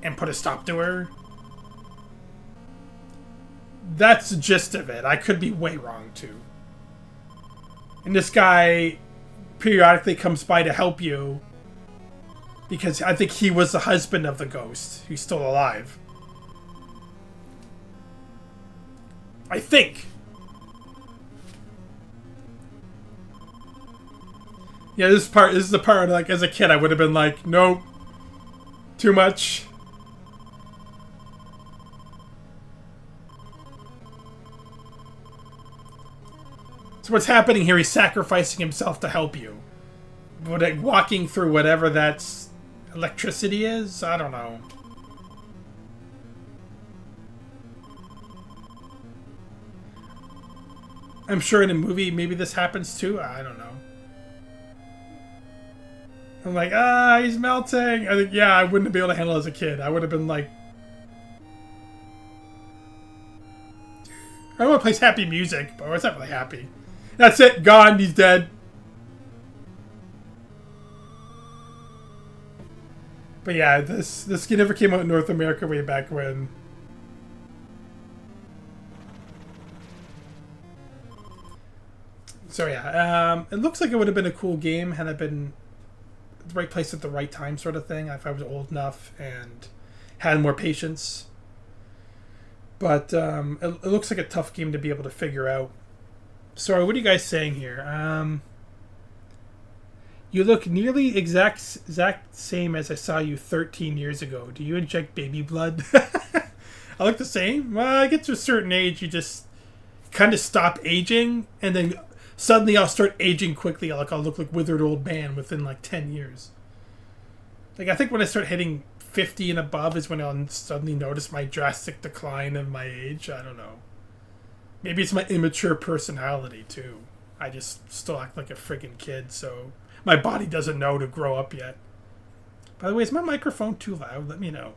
and put a stop to her. That's the gist of it. I could be way wrong, too. And this guy periodically comes by to help you because I think he was the husband of the ghost who's still alive. I think. Yeah, this is the part, like, as a kid, I would have been like, nope, too much. So what's happening here, he's sacrificing himself to help you. But like, walking through whatever that's electricity is, I don't know. I'm sure in a movie, maybe this happens too, I don't know. I'm like, he's melting. I think, yeah, I wouldn't be able to handle it as a kid. I would have been like... I want to play happy music, but it's not really happy. That's it. Gone. He's dead. But yeah, this game never came out in North America way back when. So yeah, it looks like it would have been a cool game had it been... the right place at the right time sort of thing, if I was old enough and had more patience. But it looks like a tough game to be able to figure out. Sorry, what are you guys saying here? You look nearly exact same as I saw you 13 years ago. Do you inject baby blood? I look the same? Well, I get to a certain age, you just kind of stop aging, and then suddenly I'll start aging quickly. Like, I'll look like withered old man within like 10 years. Like, I think when I start hitting 50 and above is when I'll suddenly notice my drastic decline of my age. I don't know. Maybe it's my immature personality, too. I just still act like a friggin' kid, so my body doesn't know to grow up yet. By the way, is my microphone too loud? Let me know.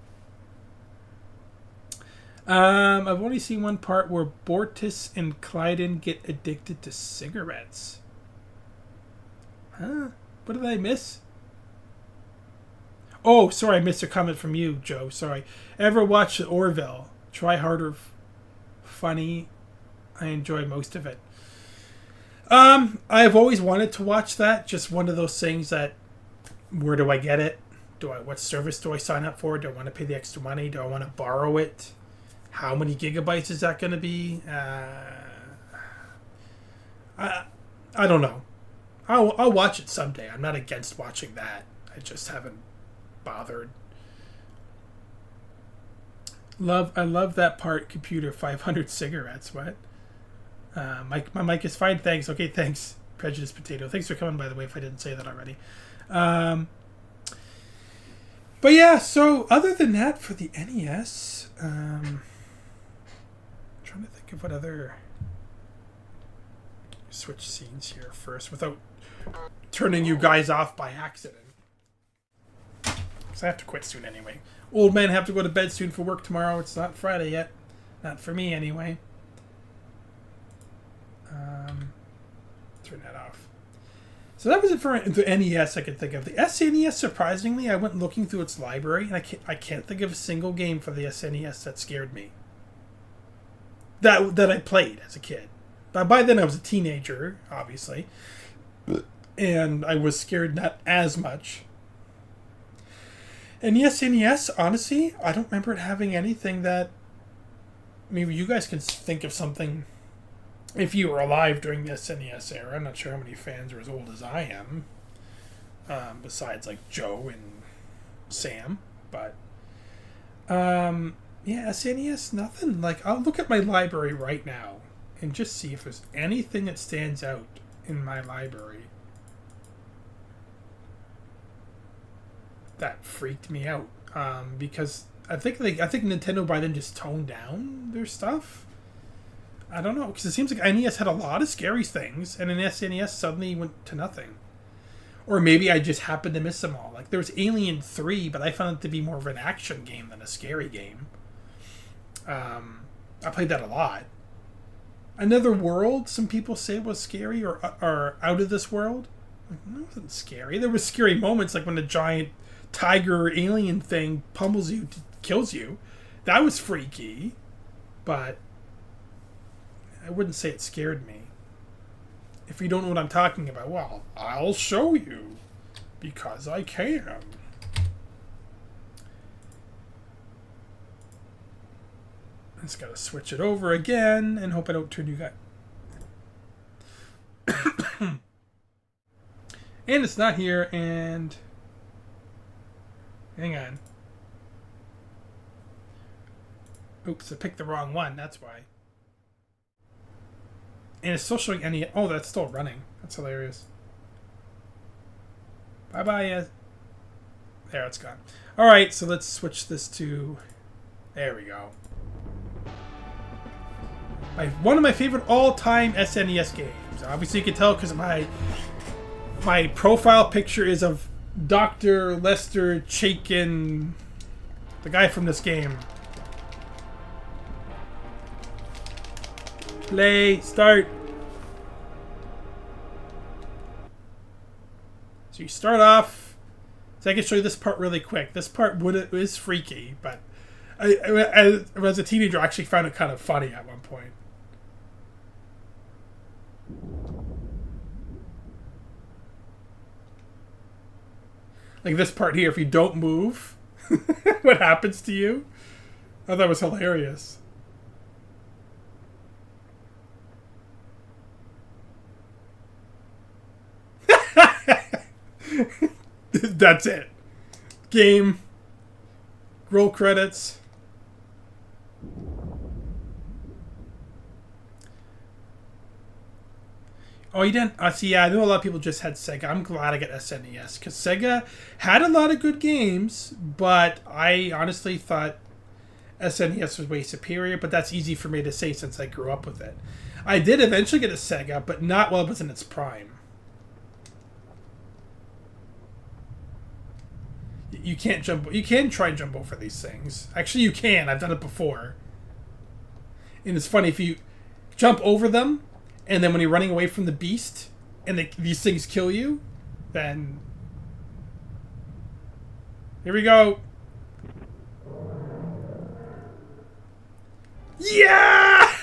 I've only seen one part where Bortis and Clyden get addicted to cigarettes. Huh? What did I miss? Oh, sorry, I missed a comment from you, Joe. Sorry. Ever watch Orville? Try harder. Funny. I enjoy most of it. I've always wanted to watch that. Just one of those things that, where do I get it? What service do I sign up for? Do I want to pay the extra money? Do I want to borrow it? How many gigabytes is that going to be? I don't know. I'll watch it someday. I'm not against watching that. I just haven't bothered. I love that part. Computer 500 cigarettes. What? My mic is fine. Thanks. Okay, thanks. Prejudice Potato. Thanks for coming, by the way, if I didn't say that already. But yeah, so other than that, for the NES, I'm trying to think of what other... Switch scenes here first without turning you guys off by accident. Because I have to quit soon anyway. Old man have to go to bed soon for work tomorrow. It's not Friday yet. Not for me anyway. turn that off. So that was it for the NES I could think of. The SNES, surprisingly, I went looking through its library, and I can't think of a single game for the SNES that scared me. That I played as a kid. But by then I was a teenager, obviously. And I was scared not as much. And the SNES, honestly, I don't remember it having anything that... Maybe you guys can think of something... If you were alive during the SNES era. I'm not sure how many fans are as old as I am. Besides, like, Joe and Sam. But... yeah, SNES, nothing. Like, I'll look at my library right now and just see if there's anything that stands out in my library that freaked me out. Because I think Nintendo by then just toned down their stuff. I don't know, because it seems like NES had a lot of scary things, and in SNES suddenly went to nothing. Or maybe I just happened to miss them all. Like, there was Alien 3, but I found it to be more of an action game than a scary game. I played that a lot. Another World, some people say was scary, or Out of This World. Like, no, it wasn't scary. There was scary moments, like when the giant tiger alien thing pummels you, kills you. That was freaky, but I wouldn't say it scared me. If you don't know what I'm talking about, well, I'll show you, because I can. I just gotta switch it over again and hope I don't turn you guys. And it's not here, and hang on. Oops, I picked the wrong one, that's why. And it's still showing any... Oh, that's still running. That's hilarious. Bye-bye. There, it's gone. Alright, so let's switch this to... There we go. One of my favorite all-time SNES games. Obviously, you can tell because my profile picture is of Dr. Lester Chaikin, the guy from this game. Play, start. So you start off. So I can show you this part really quick. This part is freaky, but as a teenager, I actually found it kind of funny at one point. Like this part here, if you don't move, what happens to you? I thought that was hilarious. That's it. Game. Roll credits. Oh, you didn't? See, yeah, I know a lot of people just had Sega. I'm glad I got SNES, because Sega had a lot of good games, but I honestly thought SNES was way superior, but that's easy for me to say since I grew up with it. I did eventually get a Sega, but not while it was in its prime. You can't jump. You can try and jump over these things. Actually, you can. I've done it before. And it's funny, if you jump over them, and then when you're running away from the beast, and these things kill you, then... Here we go. Yeah!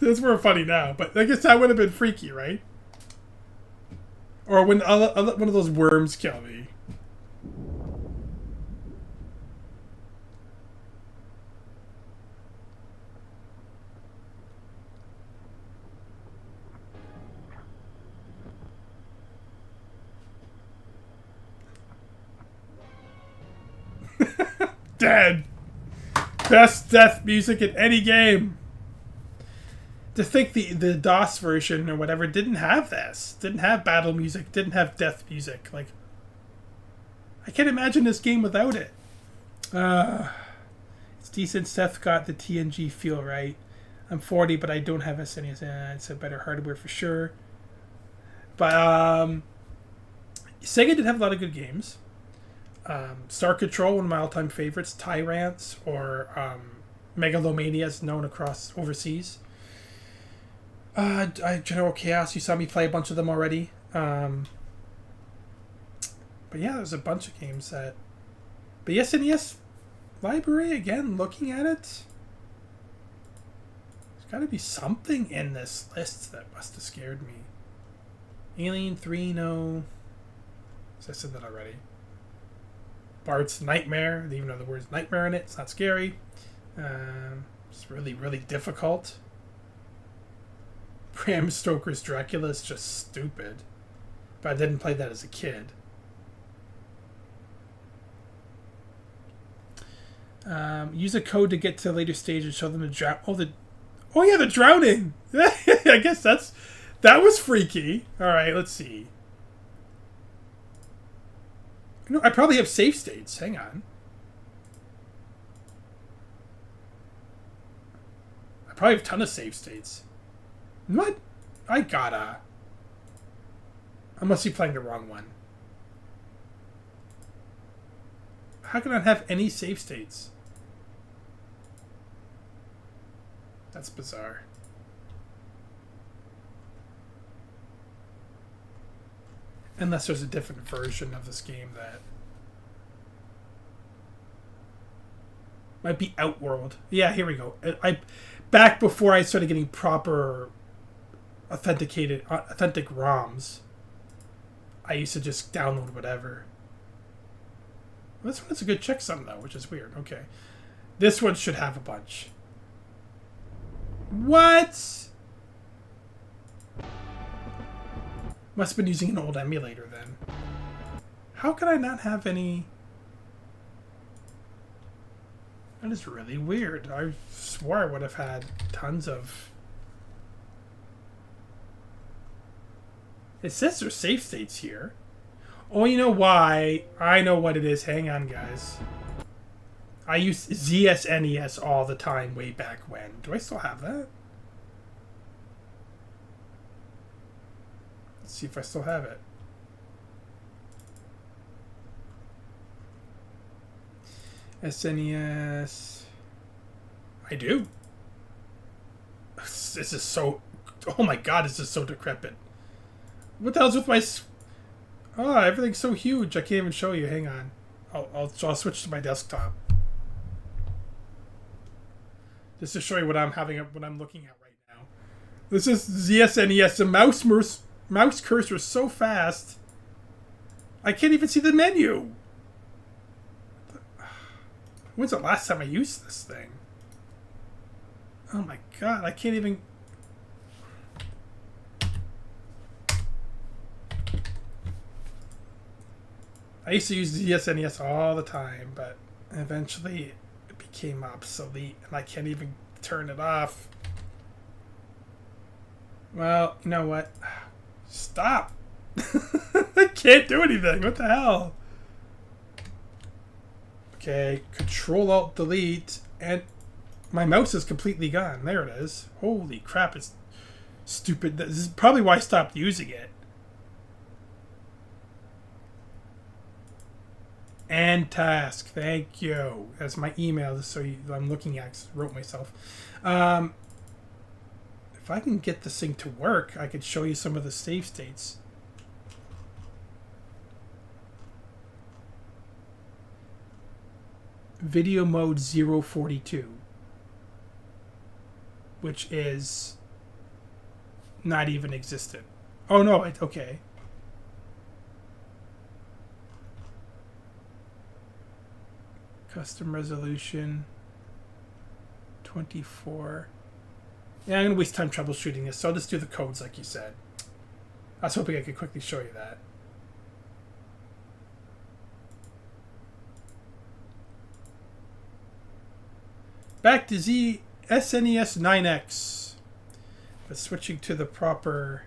That's more funny now, but I guess that would have been freaky, right? Or when I'll let one of those worms kill me. Dead. Best death music in any game. To think the DOS version or whatever didn't have this. Didn't have battle music. Didn't have death music. Like, I can't imagine this game without it. It's decent. Seth got the TNG feel right. I'm 40, but I don't have SNES. It's a better hardware for sure. But Sega did have a lot of good games. Star Control, one of my all-time favorites. Tyrants, or Megalomania, as known across overseas. General Chaos, you saw me play a bunch of them already. But yeah, there's a bunch of games that... But yes, NES library, again, looking at it, there's got to be something in this list that must have scared me. Alien 3, no. So I said that already. Bart's Nightmare, even though the word's nightmare in it, it's not scary. It's really, really difficult. Bram Stoker's Dracula is just stupid. But I didn't play that as a kid. Use a code to get to the later stage and show them the drown. Oh yeah, the drowning. I guess that was freaky. All right, let's see. You know, I probably have save states. Hang on. I probably have a ton of save states. What? I must be playing the wrong one. How can I have any save states? That's bizarre. Unless there's a different version of this game that might be Outworld. Yeah, here we go. Back before I started getting proper authentic ROMs, I used to just download whatever. This one's a good checksum though, which is weird. Okay, this one should have a bunch. What? Must have been using an old emulator then. How could I not have any? That is really weird. I swore I would have had tons of... It says there's save states here. Oh, you know why? I know what it is. Hang on, guys. I used ZSNES all the time way back when. Do I still have that? Let's see if I still have it. SNES. I do. This is so... Oh my god, this is so decrepit. What the hell's with my... Oh, everything's so huge. I can't even show you. Hang on. I'll switch to my desktop. Just to show you what I'm looking at right now. This is ZSNES. The mouse cursor is so fast. I can't even see the menu. When's the last time I used this thing? Oh my god, I can't even... I used to use ZSNES all the time, but eventually it became obsolete and I can't even turn it off. Well, you know what? Stop! I can't do anything. What the hell? Okay, Control-Alt-Delete, and my mouse is completely gone. There it is. Holy crap, it's stupid. This is probably why I stopped using it. And task, thank you. That's my email, just so I'm looking at it. I wrote myself. If I can get this thing to work, I could show you some of the save states. Video mode 042, which is not even existent. Oh no, it's okay. Custom resolution 24. Yeah, I'm gonna waste time troubleshooting this, so I'll just do the codes like you said. I was hoping I could quickly show you that. Back to SNES 9X. But switching to the proper...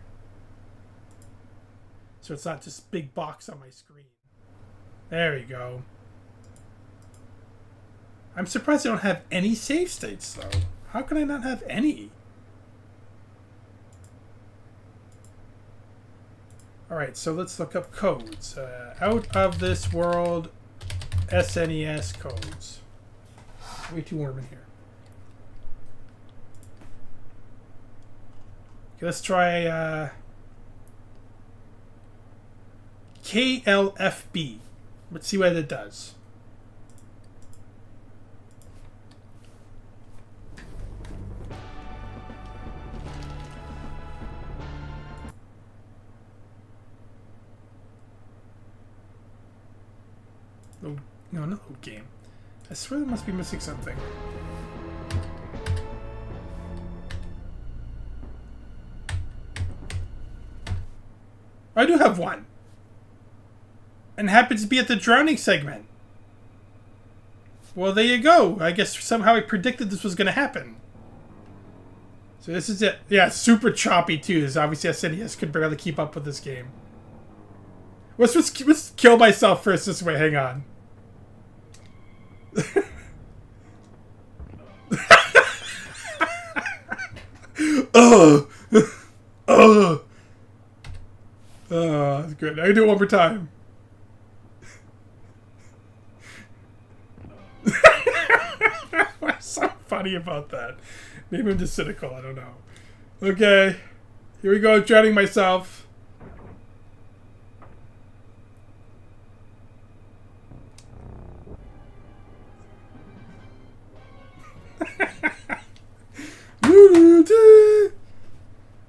So it's not just big box on my screen. There we go. I'm surprised I don't have any save states, though. How can I not have any? Alright, so let's look up codes. Out of this world SNES codes. Way too warm in here. Okay, let's try KLFB. Let's see what it does. Oh, no, not load game. I swear they must be missing something. I do have one. And happens to be at the drowning segment. Well, there you go. I guess somehow I predicted this was going to happen. So this is it. Yeah, super choppy too. This obviously SNES could barely keep up with this game. Let's kill myself first this way. Hang on. Oh, oh, that's good. I can do it one more time. What's so funny about that? Maybe I'm just cynical. I don't know. Okay, here we go. Drowning myself.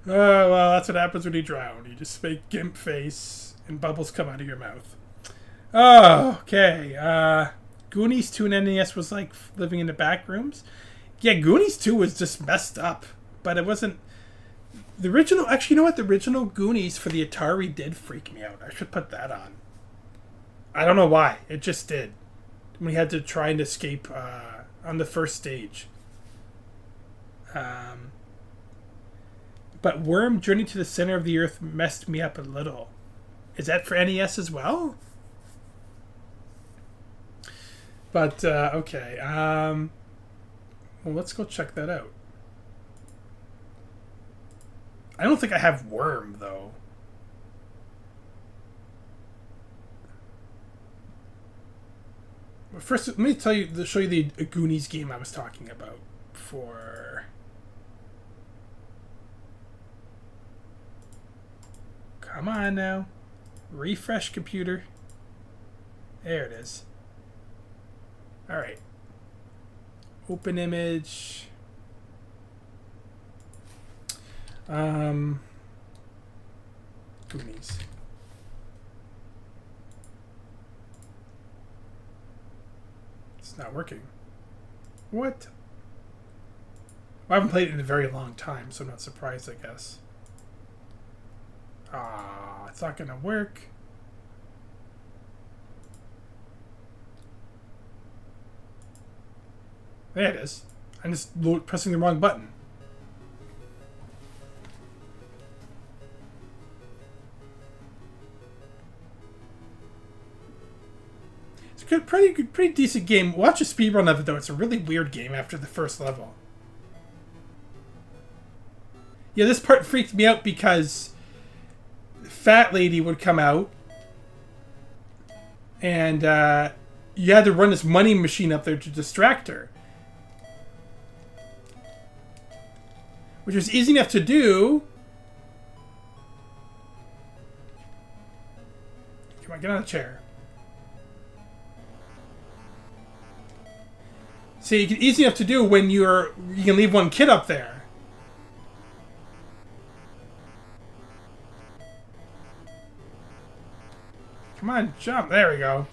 Well, that's what happens when you drown. You just make gimp face and bubbles come out of your mouth. Oh, okay. Goonies 2 and NES was like living in the back rooms. Yeah, Goonies 2 was just messed up. But it wasn't... The original... Actually, you know what? The original Goonies for the Atari did freak me out. I should put that on. I don't know why. It just did. We had to try and escape on the first stage. But Worm Journey to the Center of the Earth messed me up a little. Is that for NES as well? But, okay. Well, let's go check that out. I don't think I have Worm, though. But first, let me show you the Goonies game I was talking about for... Come on now. Refresh computer. There it is. Alright. Open image. Goonies. It's not working. What? Well, I haven't played it in a very long time, so I'm not surprised, I guess. Ah, it's not gonna work. There it is. I'm just pressing the wrong button. It's a pretty decent game. Watch a speedrun of it though. It's a really weird game after the first level. Yeah, this part freaked me out because Fat Lady would come out and you had to run this money machine up there to distract her. Which was easy enough to do. Come on, get on the chair. See, easy enough to do when you can leave one kid up there. Come on, jump. There we go.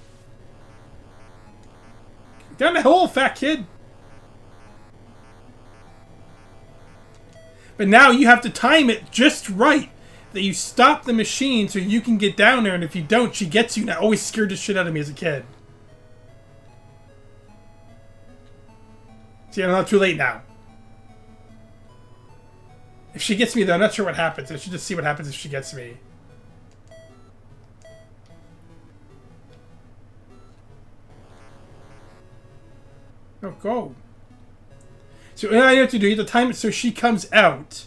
Down the hole, fat kid. But now you have to time it just right. That you stop the machine so you can get down there, and if you don't, she gets you. And that always scared the shit out of me as a kid. See, I'm not too late now. If she gets me, though, I'm not sure what happens. I should just see what happens if she gets me. No, go. So all you have to do, you have to time it so she comes out.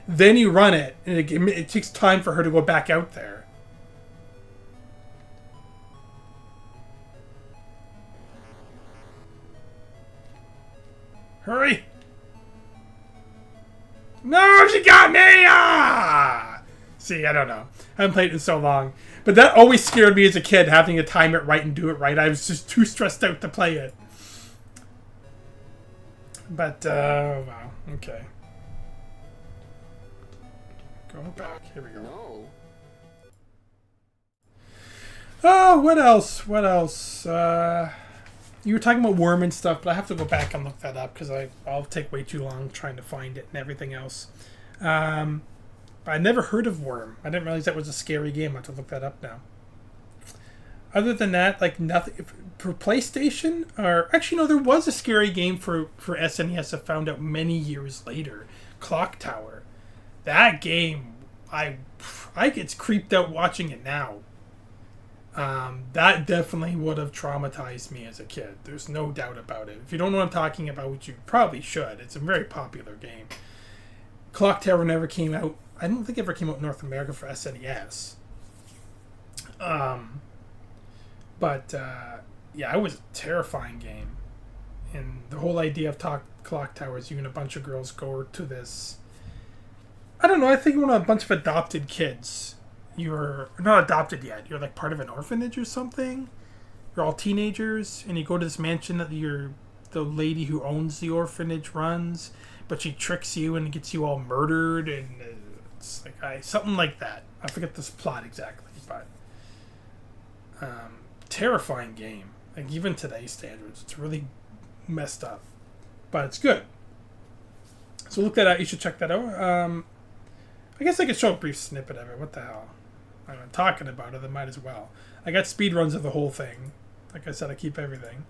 Then you run it, and it takes time for her to go back out there. Hurry! No, she got me! Ah! See, I don't know. I haven't played it in so long. But that always scared me as a kid, having to time it right and do it right. I was just too stressed out to play it. But, wow. Okay. Go back. Here we go. No. Oh, what else? What else? You were talking about Worm and stuff, but I have to go back and look that up because I'll take way too long trying to find it and everything else. But I never heard of Worm. I didn't realize that was a scary game. I have to look that up now. Other than that, like nothing for PlayStation, or actually no, there was a scary game for SNES I found out many years later. Clock Tower. That game, I get creeped out watching it now. That definitely would have traumatized me as a kid. There's no doubt about it. If you don't know what I'm talking about, which you probably should, it's a very popular game. Clock Tower never came out. I don't think it ever came out in North America for SNES. But yeah, it was a terrifying game. And the whole idea of Clock Tower is you and a bunch of girls go to this... I don't know, I think one of a bunch of adopted kids. You're not adopted yet. You're like part of an orphanage or something. You're all teenagers, and you go to this mansion that the lady who owns the orphanage runs, but she tricks you and gets you all murdered, and it's like something like that. I forget this plot exactly, but terrifying game. Like even today's standards, it's really messed up, but it's good. So look that out. You should check that out. I guess I could show a brief snippet of it. What the hell? I'm talking about it, I might as well. I got speedruns of the whole thing. Like I said, I keep everything.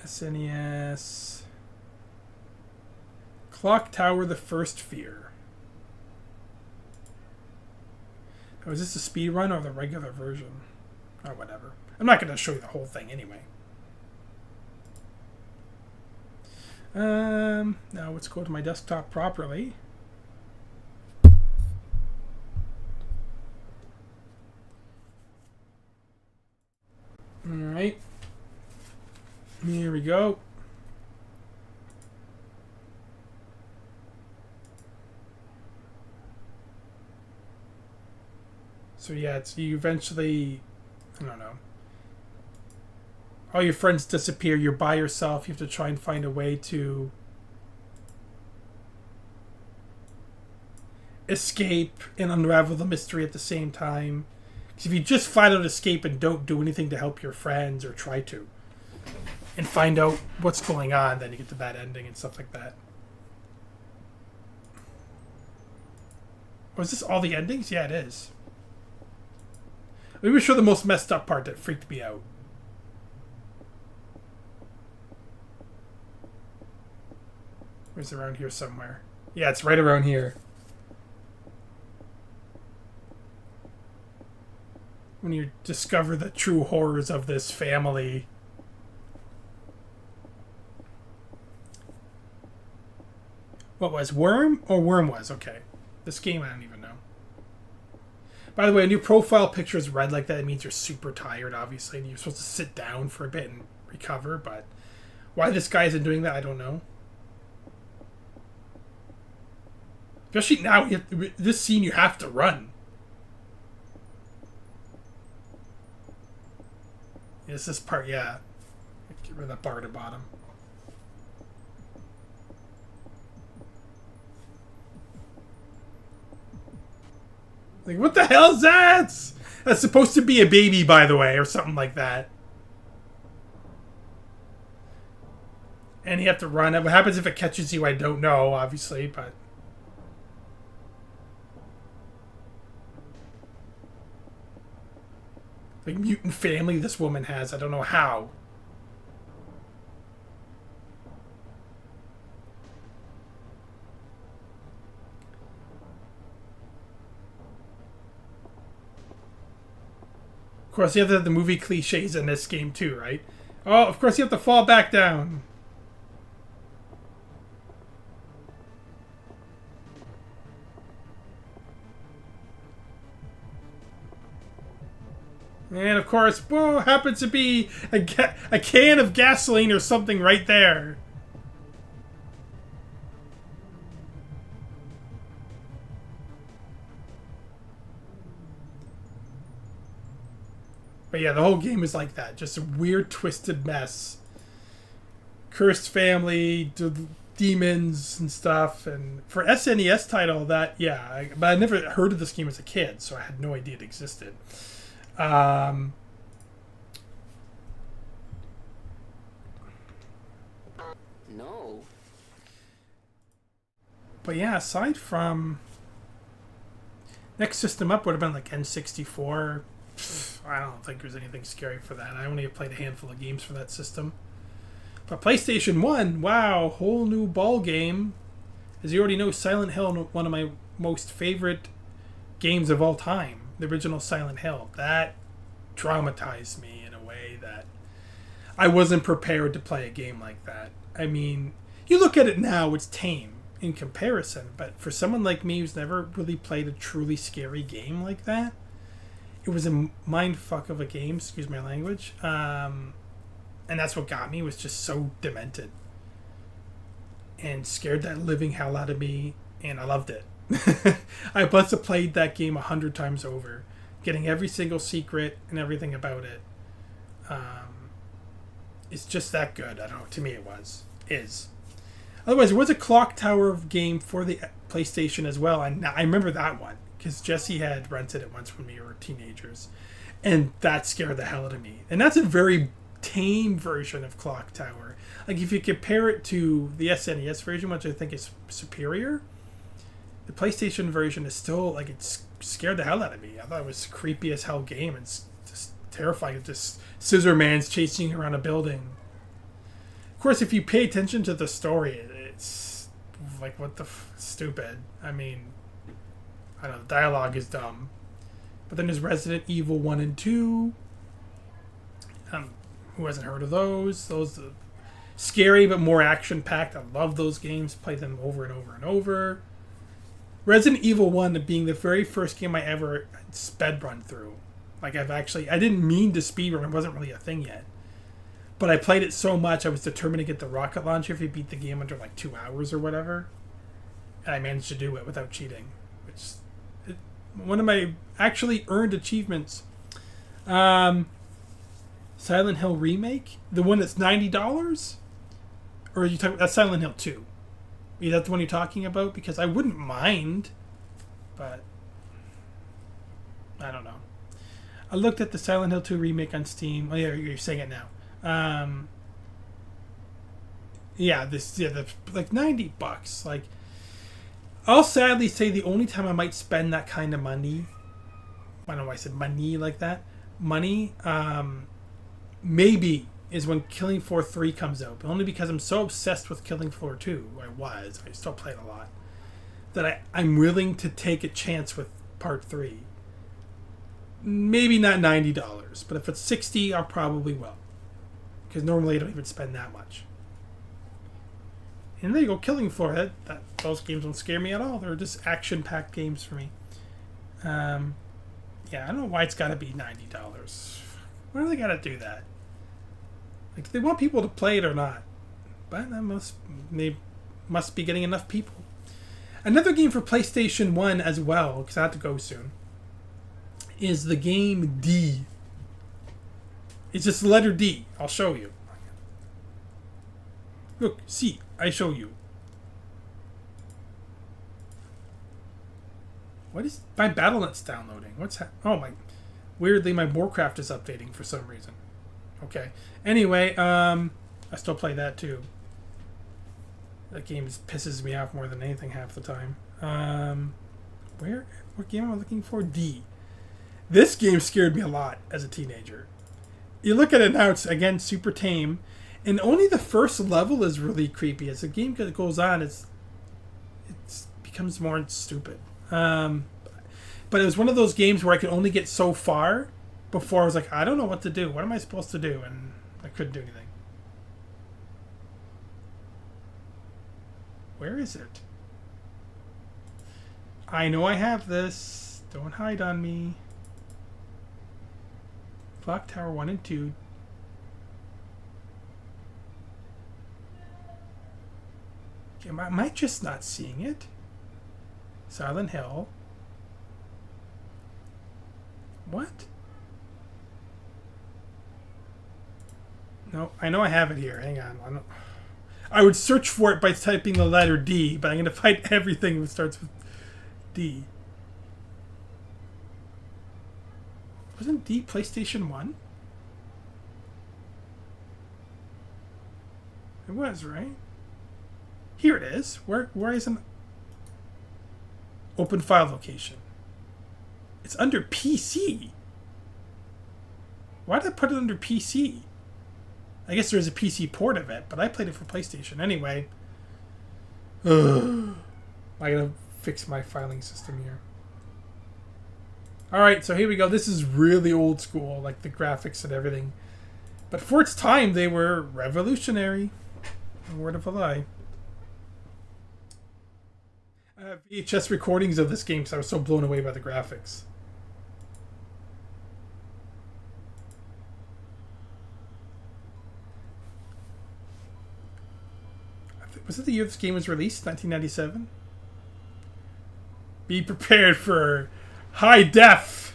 SNES. Clock Tower, The First Fear. Oh, is this a speedrun or the regular version? Or whatever. I'm not going to show you the whole thing anyway. Now let's go to my desktop properly. Alright. Here we go. So yeah, it's you eventually, I don't know. All your friends disappear, you're by yourself, you have to try and find a way to escape and unravel the mystery at the same time. Because if you just flat out escape and don't do anything to help your friends or try to and find out what's going on, then you get the bad ending and stuff like that. Oh, is this all the endings? Yeah, it is. Let me show the most messed up part that freaked me out. Where's it around here somewhere? Yeah, it's right around here. When you discover the true horrors of this family. What was? Worm? Or Worm was, okay. This game, I don't even know. By the way, when your profile picture is red like that, it means you're super tired, obviously, and you're supposed to sit down for a bit and recover, but why this guy isn't doing that, I don't know. Especially now, this scene, you have to run. It's this part, yeah. Get rid of that bar at the bottom. Like, what the hell is that? That's supposed to be a baby, by the way, or something like that. And you have to run. What happens if it catches you? I don't know, obviously, but... like, mutant family this woman has. I don't know how. Of course, you have the movie cliches in this game too, right? Oh, of course you have to fall back down. And of course, whoa, happens to be a can of gasoline or something right there. But yeah, the whole game is like that. Just a weird, twisted mess. Cursed family, demons and stuff. And for SNES title, but I never heard of this game as a kid, so I had no idea it existed. No. But yeah, aside from next system up would have been like N64. I don't think there's anything scary for that. I only have played a handful of games for that system. But PlayStation 1, wow, whole new ball game. As you already know, Silent Hill, one of my most favorite games of all time. The original Silent Hill. That traumatized me in a way that I wasn't prepared to play a game like that. I mean, you look at it now, it's tame in comparison, but for someone like me who's never really played a truly scary game like that, it was a mind fuck of a game, excuse my language. And that's what got me, was just so demented and scared that living hell out of me, and I loved it. I must have played that game 100 times over, getting every single secret and everything about it. It's just that good. I don't know, to me it is. Otherwise, there was a Clock Tower game for the PlayStation as well, and I remember that one because Jesse had rented it once when we were teenagers, and that scared the hell out of me. And that's a very tame version of Clock Tower. Like, if you compare it to the SNES version, which I think is superior, the PlayStation version is still, like, it scared the hell out of me. I thought it was creepy as hell game. It's just terrifying. It's just scissor man's chasing you around a building. Of course, if you pay attention to the story, it's like, what the stupid. I mean, I don't know, the dialogue is dumb. But then there's Resident Evil 1 and 2. Who hasn't heard of those? Those are scary but more action-packed. I love those games. Play them over and over and over. Resident Evil 1 being the very first game I ever sped run through. Like, I didn't mean to speed run. It wasn't really a thing yet. But I played it so much, I was determined to get the rocket launcher if you beat the game under like 2 hours or whatever. And I managed to do it without cheating. One of my actually earned achievements. Silent Hill Remake? The one that's $90? Or are you talking that's Silent Hill 2? Is that the one you're talking about? Because I wouldn't mind, but I don't know. I looked at the Silent Hill 2 remake on Steam. Oh yeah, you're saying it now. Like $90. Like, I'll sadly say the only time I might spend that kind of money, I don't know why I said money like that, maybe is when Killing Floor 3 comes out. But only because I'm so obsessed with Killing Floor 2, I still play it a lot, that I'm willing to take a chance with Part 3. Maybe not $90, but if it's $60, I'll probably will. Because normally I don't even spend that much. And there you go, Killing Floor. Those games don't scare me at all. They're just action-packed games for me. I don't know why it's got to be $90. Why do they got to do that? Like, do they want people to play it or not? But they must be getting enough people. Another game for PlayStation 1 as well, because I have to go soon, is the game D. It's just the letter D. I'll show you. Look, see, I show you. What is my BattleNet's downloading? Weirdly, my Warcraft is updating for some reason. Okay. Anyway, I still play that too. That game pisses me off more than anything half the time. What game am I looking for? D. This game scared me a lot as a teenager. You look at it now, it's again super tame, and only the first level is really creepy. As the game goes on, it becomes more stupid. But it was one of those games where I could only get so far before I was like, I don't know what to do. What am I supposed to do? And I couldn't do anything. Where is it? I know I have this. Don't hide on me. Clock Tower 1 and 2. Am I just not seeing it? Silent Hill. What? No, I know I have it here. Hang on. I would search for it by typing the letter D, but I'm going to find everything that starts with D. Wasn't D PlayStation 1? It was, right? Here it is. Where isn't... Open file location. It's under PC. Why did I put it under PC? I guess there's a PC port of it, but I played it for PlayStation. Anyway. Ugh. I gotta fix my filing system here. Alright, so here we go. This is really old school, like the graphics and everything. But for its time, they were revolutionary. A word of a lie. I have VHS recordings of this game because I was so blown away by the graphics. Was it the year this game was released? 1997? Be prepared for high def.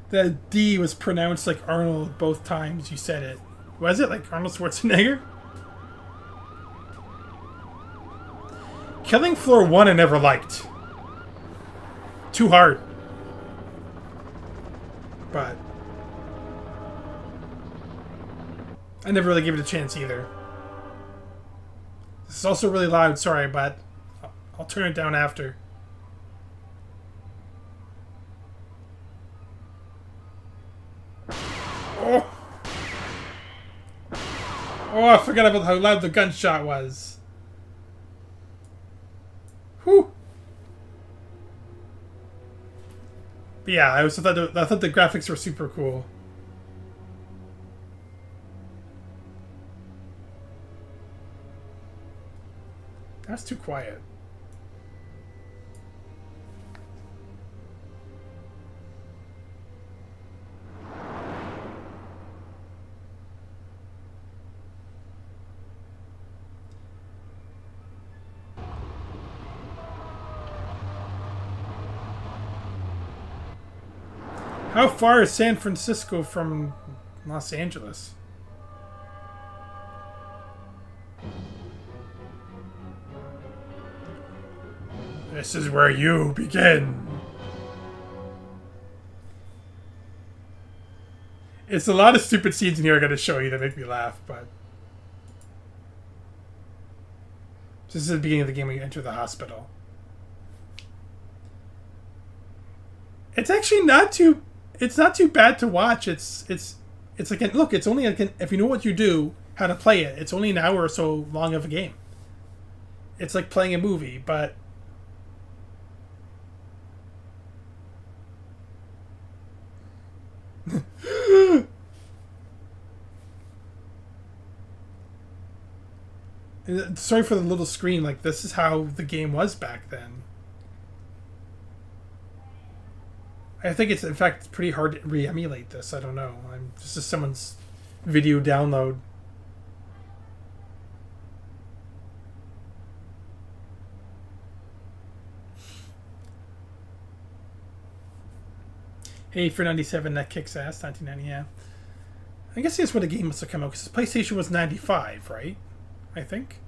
The D was pronounced like Arnold both times you said it. Was it like Arnold Schwarzenegger? Killing Floor 1 I never liked. Too hard. But I never really gave it a chance either. This is also really loud, sorry, but I'll turn it down after. Oh! Oh, I forgot about how loud the gunshot was. Whew! But yeah, I thought the graphics were super cool. That's too quiet. How far is San Francisco from Los Angeles? This is where you begin. It's a lot of stupid scenes in here I gotta show you that make me laugh, but... This is the beginning of the game when you enter the hospital. It's actually not too... It's not too bad to watch. It's like... Look, it's only... If you know what you do, how to play it, it's only an hour or so long of a game. It's like playing a movie, but... Sorry for the little screen. Like, this is how the game was back then. I think it's, in fact, pretty hard to re-emulate this. I don't know. This is someone's video download. Hey, for 97, that kicks ass. 1990, yeah. I guess that's when the game must have come out, because PlayStation was 95, right? I think.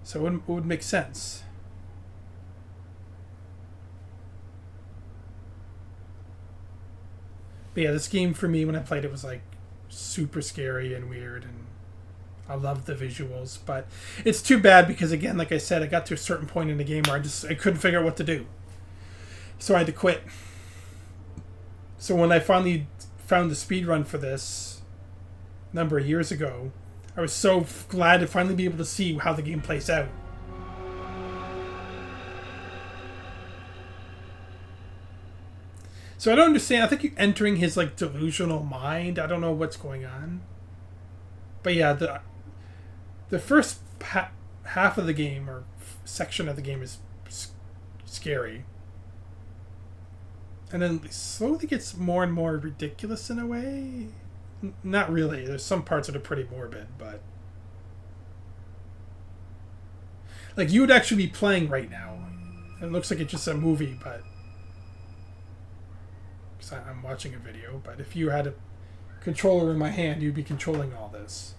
So it would make sense. But yeah, this game for me when I played it was like super scary and weird, and I loved the visuals. But it's too bad because, again, like I said, I got to a certain point in the game where I couldn't figure out what to do. So I had to quit. So when I finally found the speedrun for this a number of years ago, I was so glad to finally be able to see how the game plays out. So I don't understand. I think you're entering his like delusional mind. I don't know what's going on. But yeah, the first half of the game or section of the game is scary. And then it slowly gets more and more ridiculous in a way. Not really. There's some parts that are pretty morbid, but... Like, you would actually be playing right now. It looks like it's just a movie, but... Because I'm watching a video, but if you had a controller in my hand, you'd be controlling all this.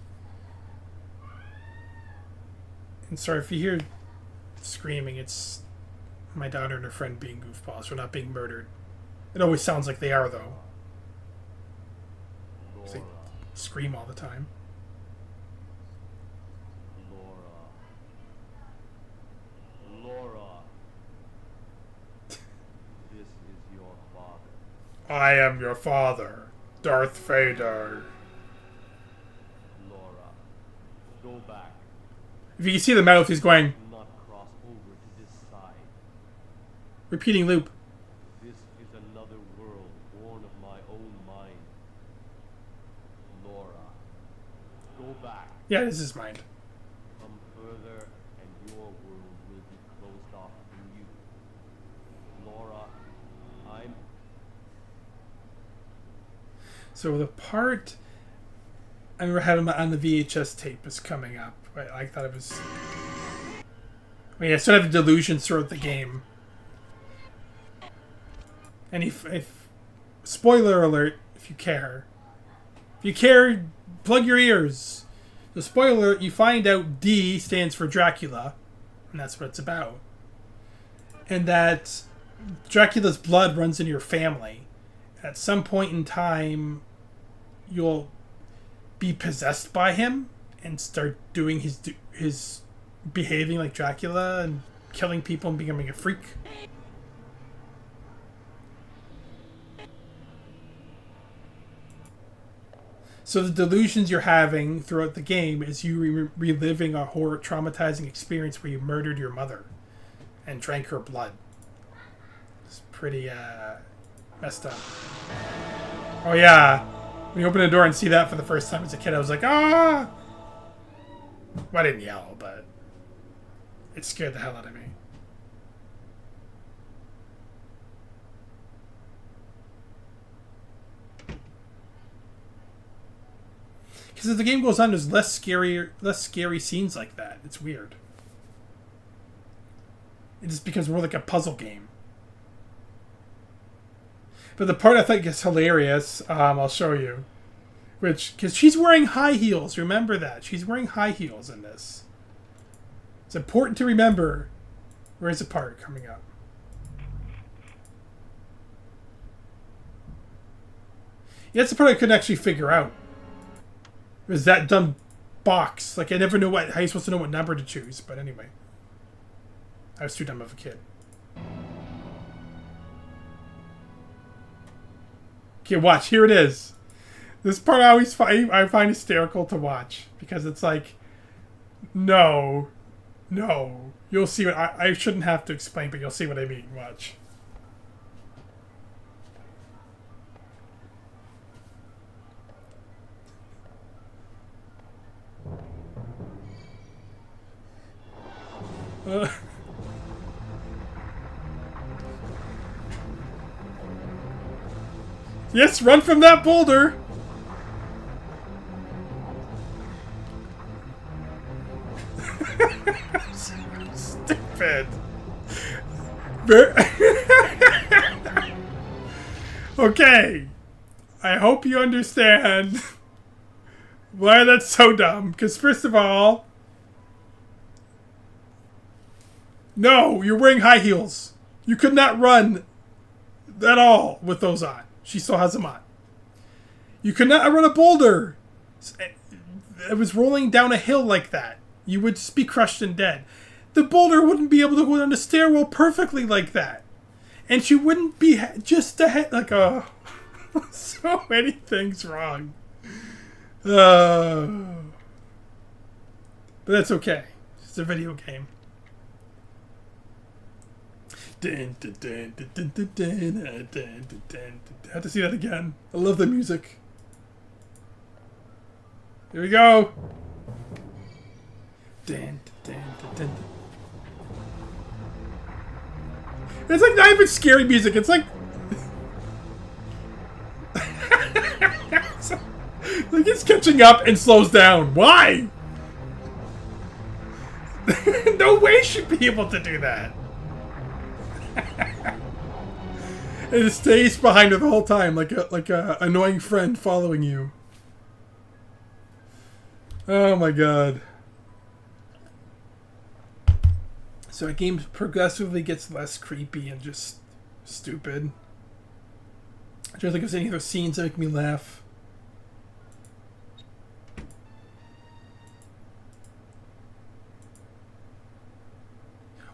And sorry if you hear screaming, it's my daughter and her friend being goofballs. We're not being murdered. It always sounds like they are, though. They scream all the time. Laura. This is your father. I am your father, Darth Vader. Laura, go back. If you can see the mouth, he's going... Do not cross over to this side. Repeating loop. This is another world born of my own mind. Laura, go back. Yeah, this is mine. Come further and your world will be closed off from you. Laura, I'm... So the part I remember having on the VHS tape is coming up. I thought it was... I mean, I still have delusions throughout the game. And if spoiler alert, if you care. If you care, plug your ears. The spoiler alert, you find out D stands for Dracula. And that's what it's about. And that Dracula's blood runs in your family. At some point in time, you'll be possessed by him and start doing his behaving like Dracula and killing people and becoming a freak. So the delusions you're having throughout the game is you reliving a horror traumatizing experience where you murdered your mother and drank her blood. It's pretty messed up. Oh yeah, when you open the door and see that for the first time as a kid, I was like, ah! Well, I didn't yell, but it scared the hell out of me. Because as the game goes on, there's less scary scenes like that. It's weird. It just becomes more like a puzzle game. But the part I think is hilarious, I'll show you. Because she's wearing high heels. Remember that. She's wearing high heels in this. It's important to remember. Where's the part coming up? Yeah, that's the part I couldn't actually figure out. It was that dumb box. Like, I never knew how you're supposed to know what number to choose. But anyway. I was too dumb of a kid. Okay, watch. Here it is. This part I find hysterical to watch. Because it's like, no. No. You'll see what... I shouldn't have to explain, but you'll see what I mean. Watch. Yes, run from that boulder! Stupid. Okay. I hope you understand why that's so dumb. Because first of all... No, you're wearing high heels. You could not run at all with those on. She still has them on. You could not run a boulder. It was rolling down a hill like that. You would just be crushed and dead. The boulder wouldn't be able to go down the stairwell perfectly like that. And she wouldn't be just ahead. Like, so many things wrong. But that's okay. It's a video game. I have to see that again. I love the music. Here we go. It's like not even scary music. It's like... like it's catching up and slows down. Why? No way she'd be able to do that. It stays behind her the whole time, like a annoying friend following you. Oh my god. So a game progressively gets less creepy and just stupid. I don't think there's any other scenes that make me laugh.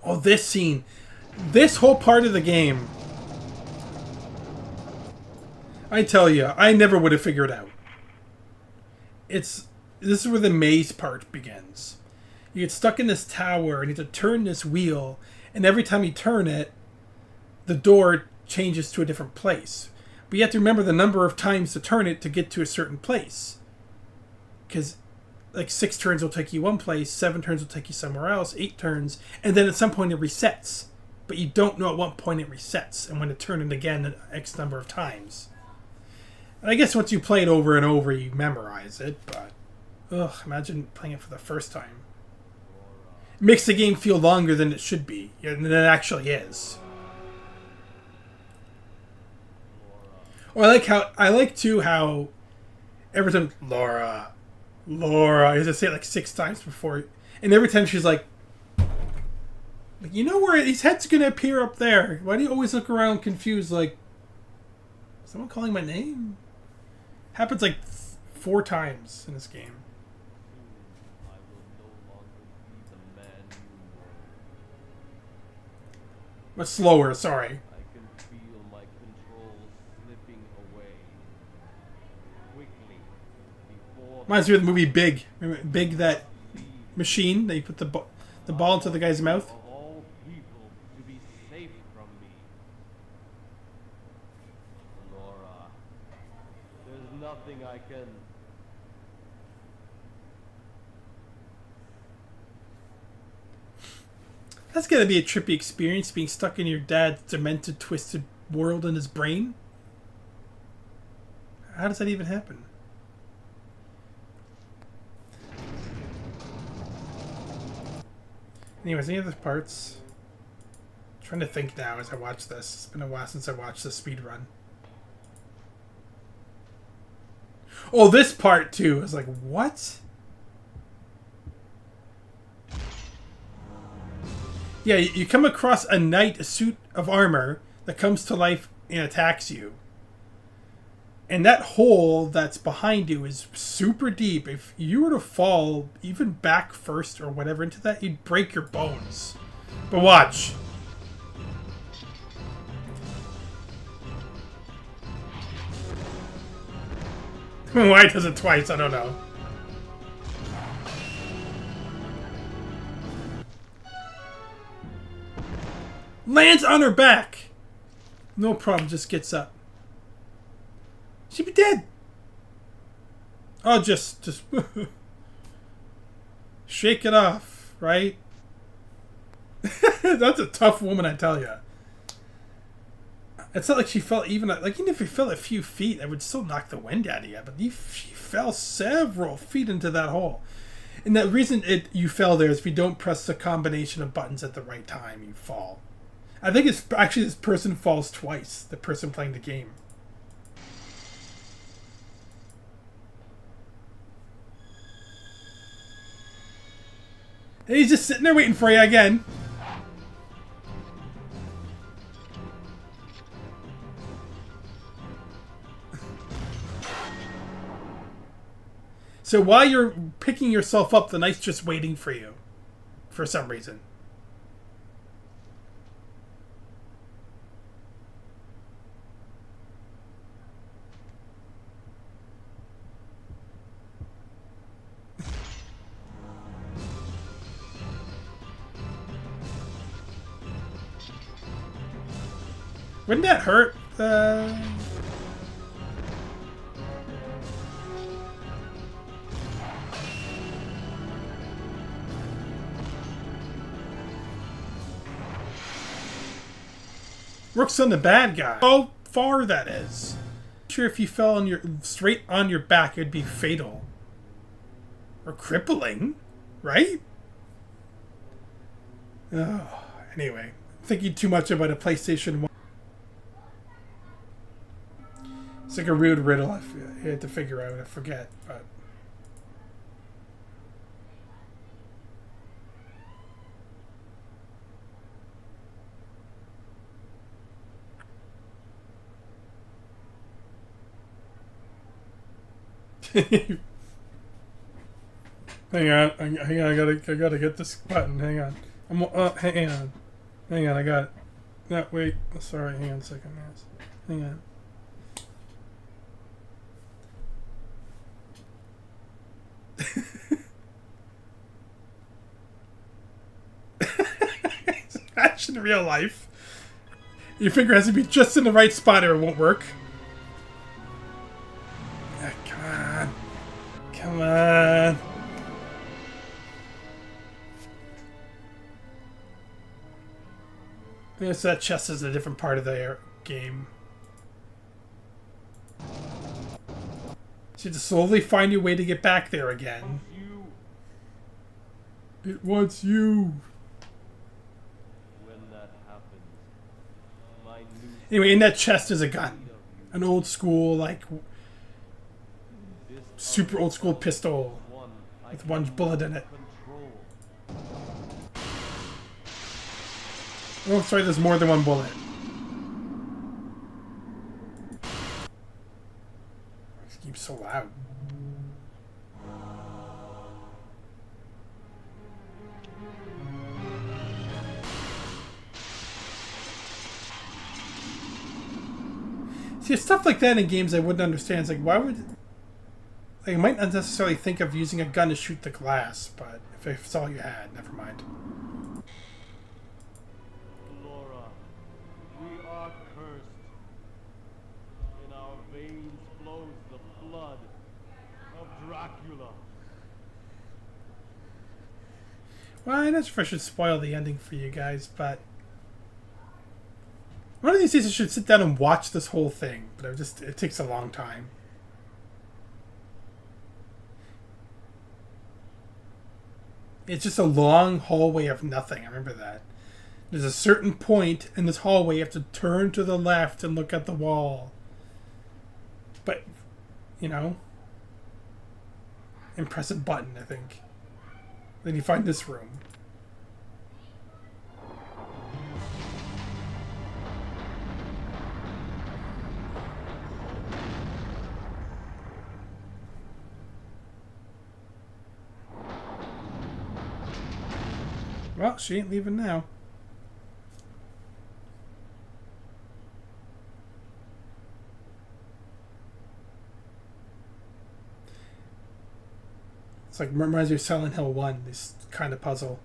Oh, this scene. This whole part of the game. I tell you, I never would have figured out. This is where the maze part begins. You get stuck in this tower and you have to turn this wheel, and every time you turn it, the door changes to a different place. But you have to remember the number of times to turn it to get to a certain place. Because like 6 turns will take you one place, 7 turns will take you somewhere else, 8 turns, and then at some point it resets. But you don't know at what point it resets and when to turn it again an X number of times. And I guess once you play it over and over, you memorize it, but ugh, imagine playing it for the first time. It makes the game feel longer than it should be, than it actually is. Well, I like too how every time Laura, I have to say it like 6 times before, and every time she's like, you know where his head's gonna appear up there. Why do you always look around confused? Like, is someone calling my name? Happens like 4 times in this game. I will no longer be the man you were. But slower, sorry. I can feel my control slipping away. Quickly, before Reminds me of the movie Big. Remember Big, that machine that you put the ball into the guy's mouth? of all people to be safe from me. Laura, there's nothing I can... That's gotta be a trippy experience, being stuck in your dad's demented, twisted world in his brain. How does that even happen? Anyways, any other parts? I'm trying to think now as I watch this. It's been a while since I watched the speed run. Oh, this part too. I was like, what? Yeah, you come across a knight, a suit of armor that comes to life and attacks you. And that hole that's behind you is super deep. If you were to fall, even back first or whatever into that, you'd break your bones. But watch. Why it does it twice, I don't know. Lands on her back. No problem, just gets up. She'd be dead. Oh, just shake it off, right? That's a tough woman, I tell you. It's not like she fell even if you fell a few feet, that would still knock the wind out of you. But she fell several feet into that hole, and the reason you fell there is if you don't press the combination of buttons at the right time, you fall. I think it's actually this person falls twice. The person playing the game. And he's just sitting there waiting for you again. So while you're picking yourself up, the knight's just waiting for you. For some reason. Wouldn't that hurt? Works on the bad guy. How far that is. I'm sure if you fell on straight on your back, it'd be fatal. Or crippling, right? Oh, anyway. thinking too much about a PlayStation 1. It's like a rude riddle I had to figure out. I forget, but. Hang on, I gotta get this button. Hang on, hang on, I got it. No, wait, sorry, hang on a second, yes. Hang on. Imagine in real life. Your finger has to be just in the right spot or it won't work. Ah, come on. Come on. I guess that chest is a different part of the game. So you have to slowly find your way to get back there again. It wants you. When that happens, my new Anyway, in that chest is a gun. An old school, like, super old school pistol with one bullet in it. Oh, sorry, there's more than one bullet. This keeps so loud. See, stuff like that in games I wouldn't understand. It's like, why would... Like, I might not necessarily think of using a gun to shoot the glass, but if it's all you had, never mind. Laura, we are cursed. In our veins flows the blood of Dracula. Well, I'm not sure if I should spoil the ending for you guys, but... One of these days I should sit down and watch this whole thing, but it takes a long time. It's just a long hallway of nothing, I remember that. There's a certain point in this hallway you have to turn to the left and look at the wall. But, you know, and press a button, I think. Then you find this room. Well, she ain't leaving now. It's like reminds me of Silent Hill 1, this kind of puzzle.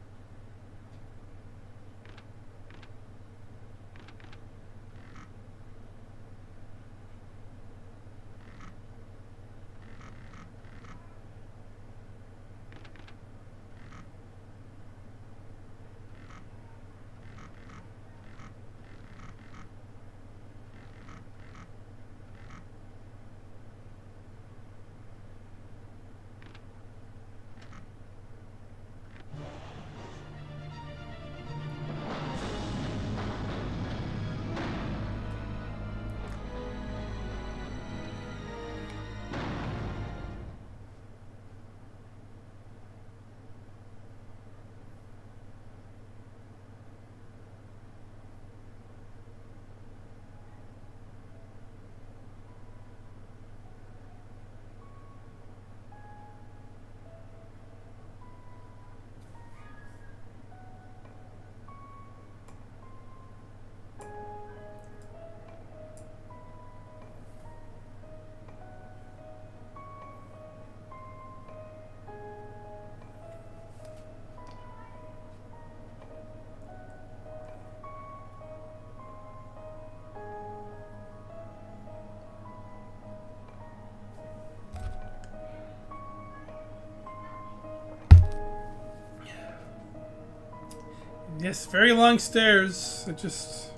Yes, very long stairs. It just...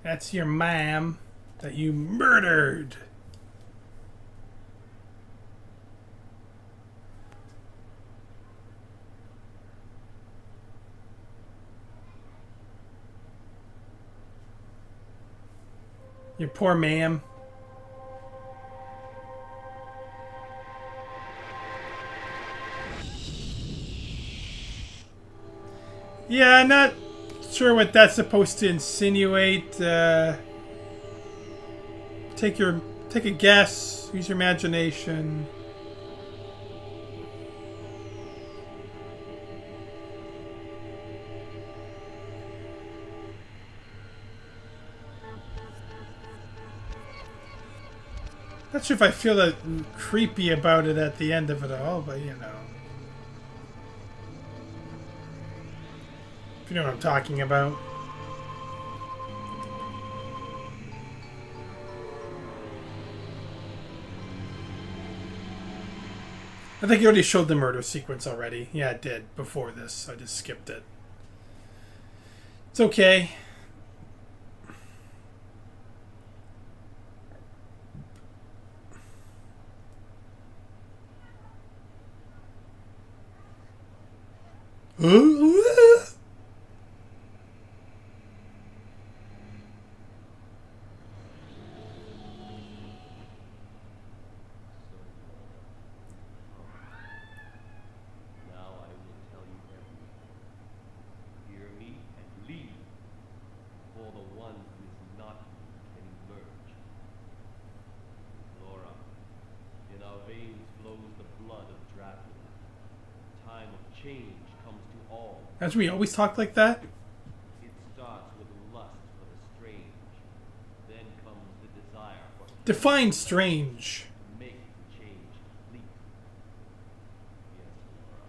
That's your ma'am. that you murdered. You poor ma'am. Yeah, not sure what that's supposed to insinuate. Take a guess. Use your imagination. Not sure if I feel that creepy about it at the end of it all, but you know. If you know what I'm talking about. I think you already showed the murder sequence already. Yeah, it did before this. I just skipped it. It's okay. Now I will tell you everything. Hear me and leave, for the one who is not you can emerge. Laura, in our veins flows the blood of Dracula. Time of change comes to all. As we always talk like that? It starts with lust for the strange. Then comes the desire for Define strange. make the change complete. Yes, Laura,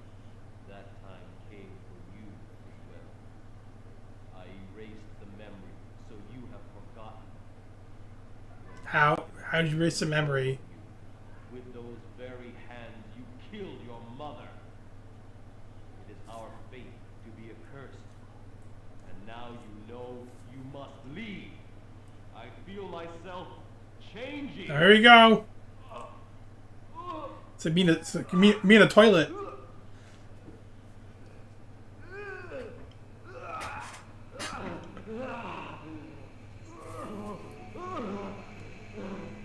that time came for you as well. I erased the memory, so you have forgotten. How did you erase the memory? With those very hands, you killed your mother. It is our fate to be accursed. And now you know you must leave. I feel myself changing. There you go. It's like me in a toilet.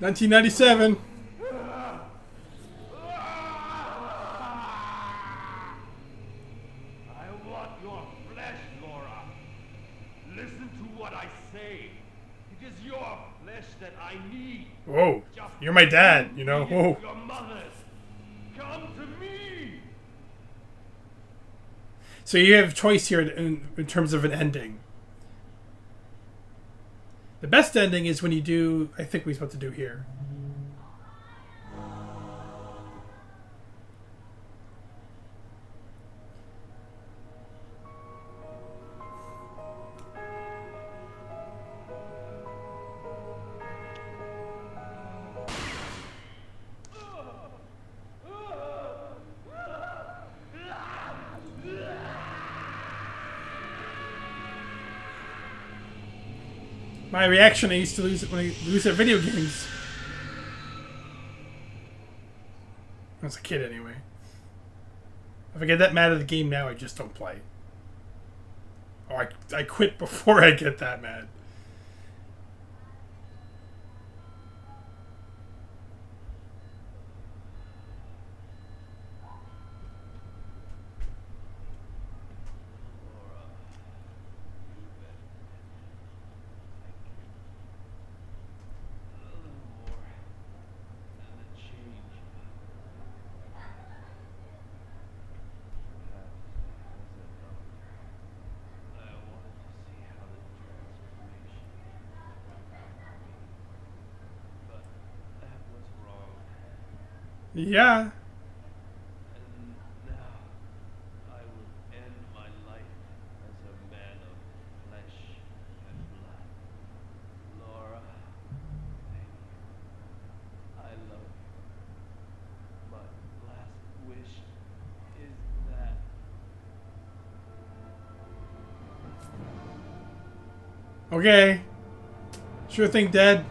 $1997. I want your flesh, Laura. Listen to what I say. It is your flesh that I need. Whoa, you're my dad, you know. Whoa. Your mother's. Come to me. So you have a choice here in terms of an ending. The best ending is when you do, I think we're supposed to do here. My reaction I used to lose it when I lose at video games. I was a kid anyway. If I get that mad at the game now, I just don't play. Or I quit before I get that mad. Yeah. And now I will end my life as a man of flesh and blood. Laura, thank you. I love you. My last wish is that Okay. Sure thing, Dad.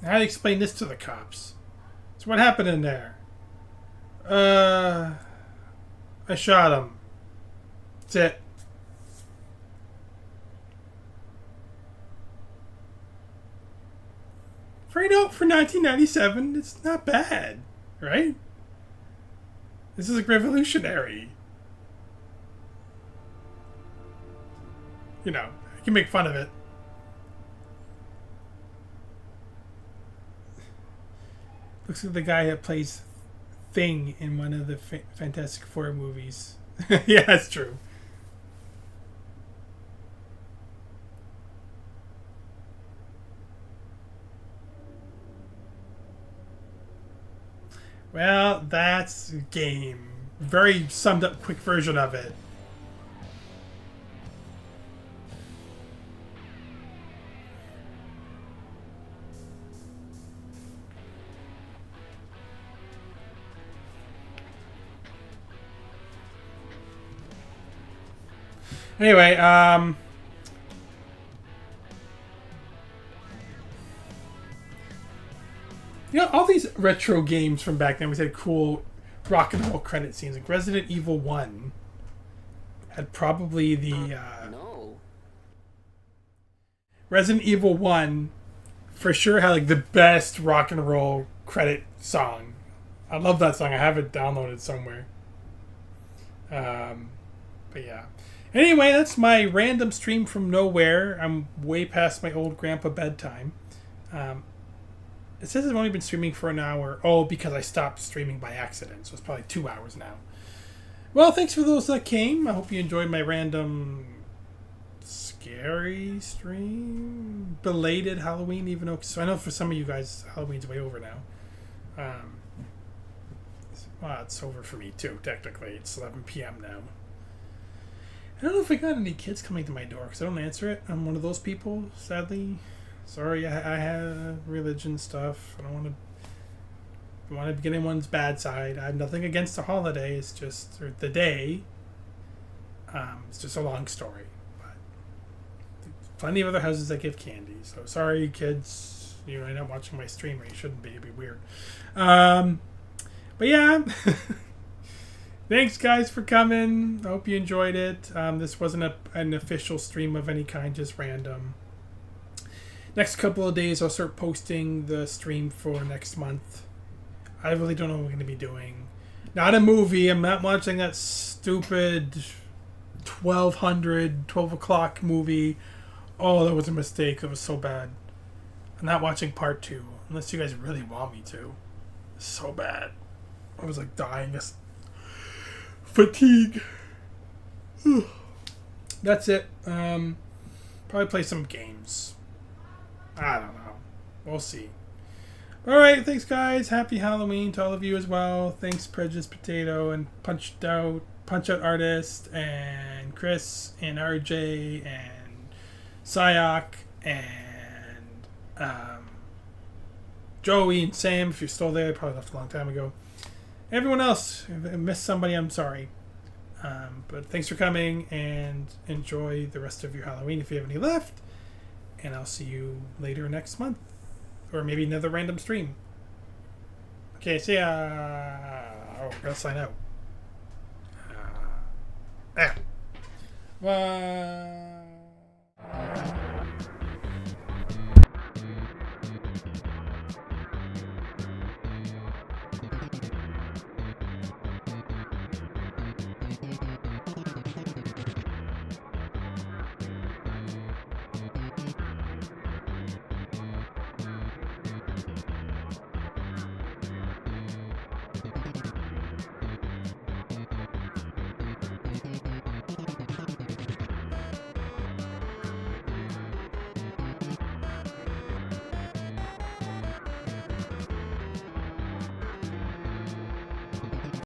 How do you explain this to the cops? So what happened in there? I shot him. That's it. For, you know, for 1997, it's not bad, right? This is like revolutionary. You know, I can make fun of it. Looks like the guy that plays Thing in one of the Fantastic Four movies. Yeah, that's true. Well, that's a game. Very summed up quick version of it. Anyway, you know, all these retro games from back then, we had cool rock and roll credit scenes. Like Resident Evil 1 had probably the... No. Resident Evil 1 for sure had like the best rock and roll credit song. I love that song. I have it downloaded somewhere. But yeah. Anyway, that's my random stream from nowhere. I'm way past my old grandpa bedtime. It says I've only been streaming for an hour. Oh, because I stopped streaming by accident. So it's probably 2 hours now. Well, thanks for those that came. I hope you enjoyed my random scary stream. Belated Halloween, even though... So I know for some of you guys, Halloween's way over now. Well, it's over for me too, technically. It's 11 p.m. now. I don't know if I got any kids coming to my door because I don't answer it. I'm one of those people, sadly. Sorry, I have religion stuff. I don't want to get anyone's bad side. I have nothing against the holiday. It's just or the day. It's just a long story. But plenty of other houses that give candy. So sorry, kids. You're not watching my stream, or you shouldn't be. It'd be weird. But yeah. Thanks, guys, for coming. I hope you enjoyed it. This wasn't an official stream of any kind, just random. Next couple of days, I'll start posting the stream for next month. I really don't know what we're going to be doing. Not a movie. I'm not watching that stupid 12 o'clock movie. Oh, that was a mistake. It was so bad. I'm not watching part 2, unless you guys really want me to. It's so bad. I was like dying. Just fatigue. That's it. Probably play some games. I don't know. We'll see. Alright, thanks guys. Happy Halloween to all of you as well. Thanks Prejudice Potato and Punch Out Artist and Chris and RJ and Sayak and Joey and Sam, if you're still there. Probably left a long time ago. Everyone else, if I missed somebody, I'm sorry. But thanks for coming and enjoy the rest of your Halloween if you have any left. And I'll see you later next month. Or maybe another random stream. Okay, see ya. Oh, gotta sign out. Bye.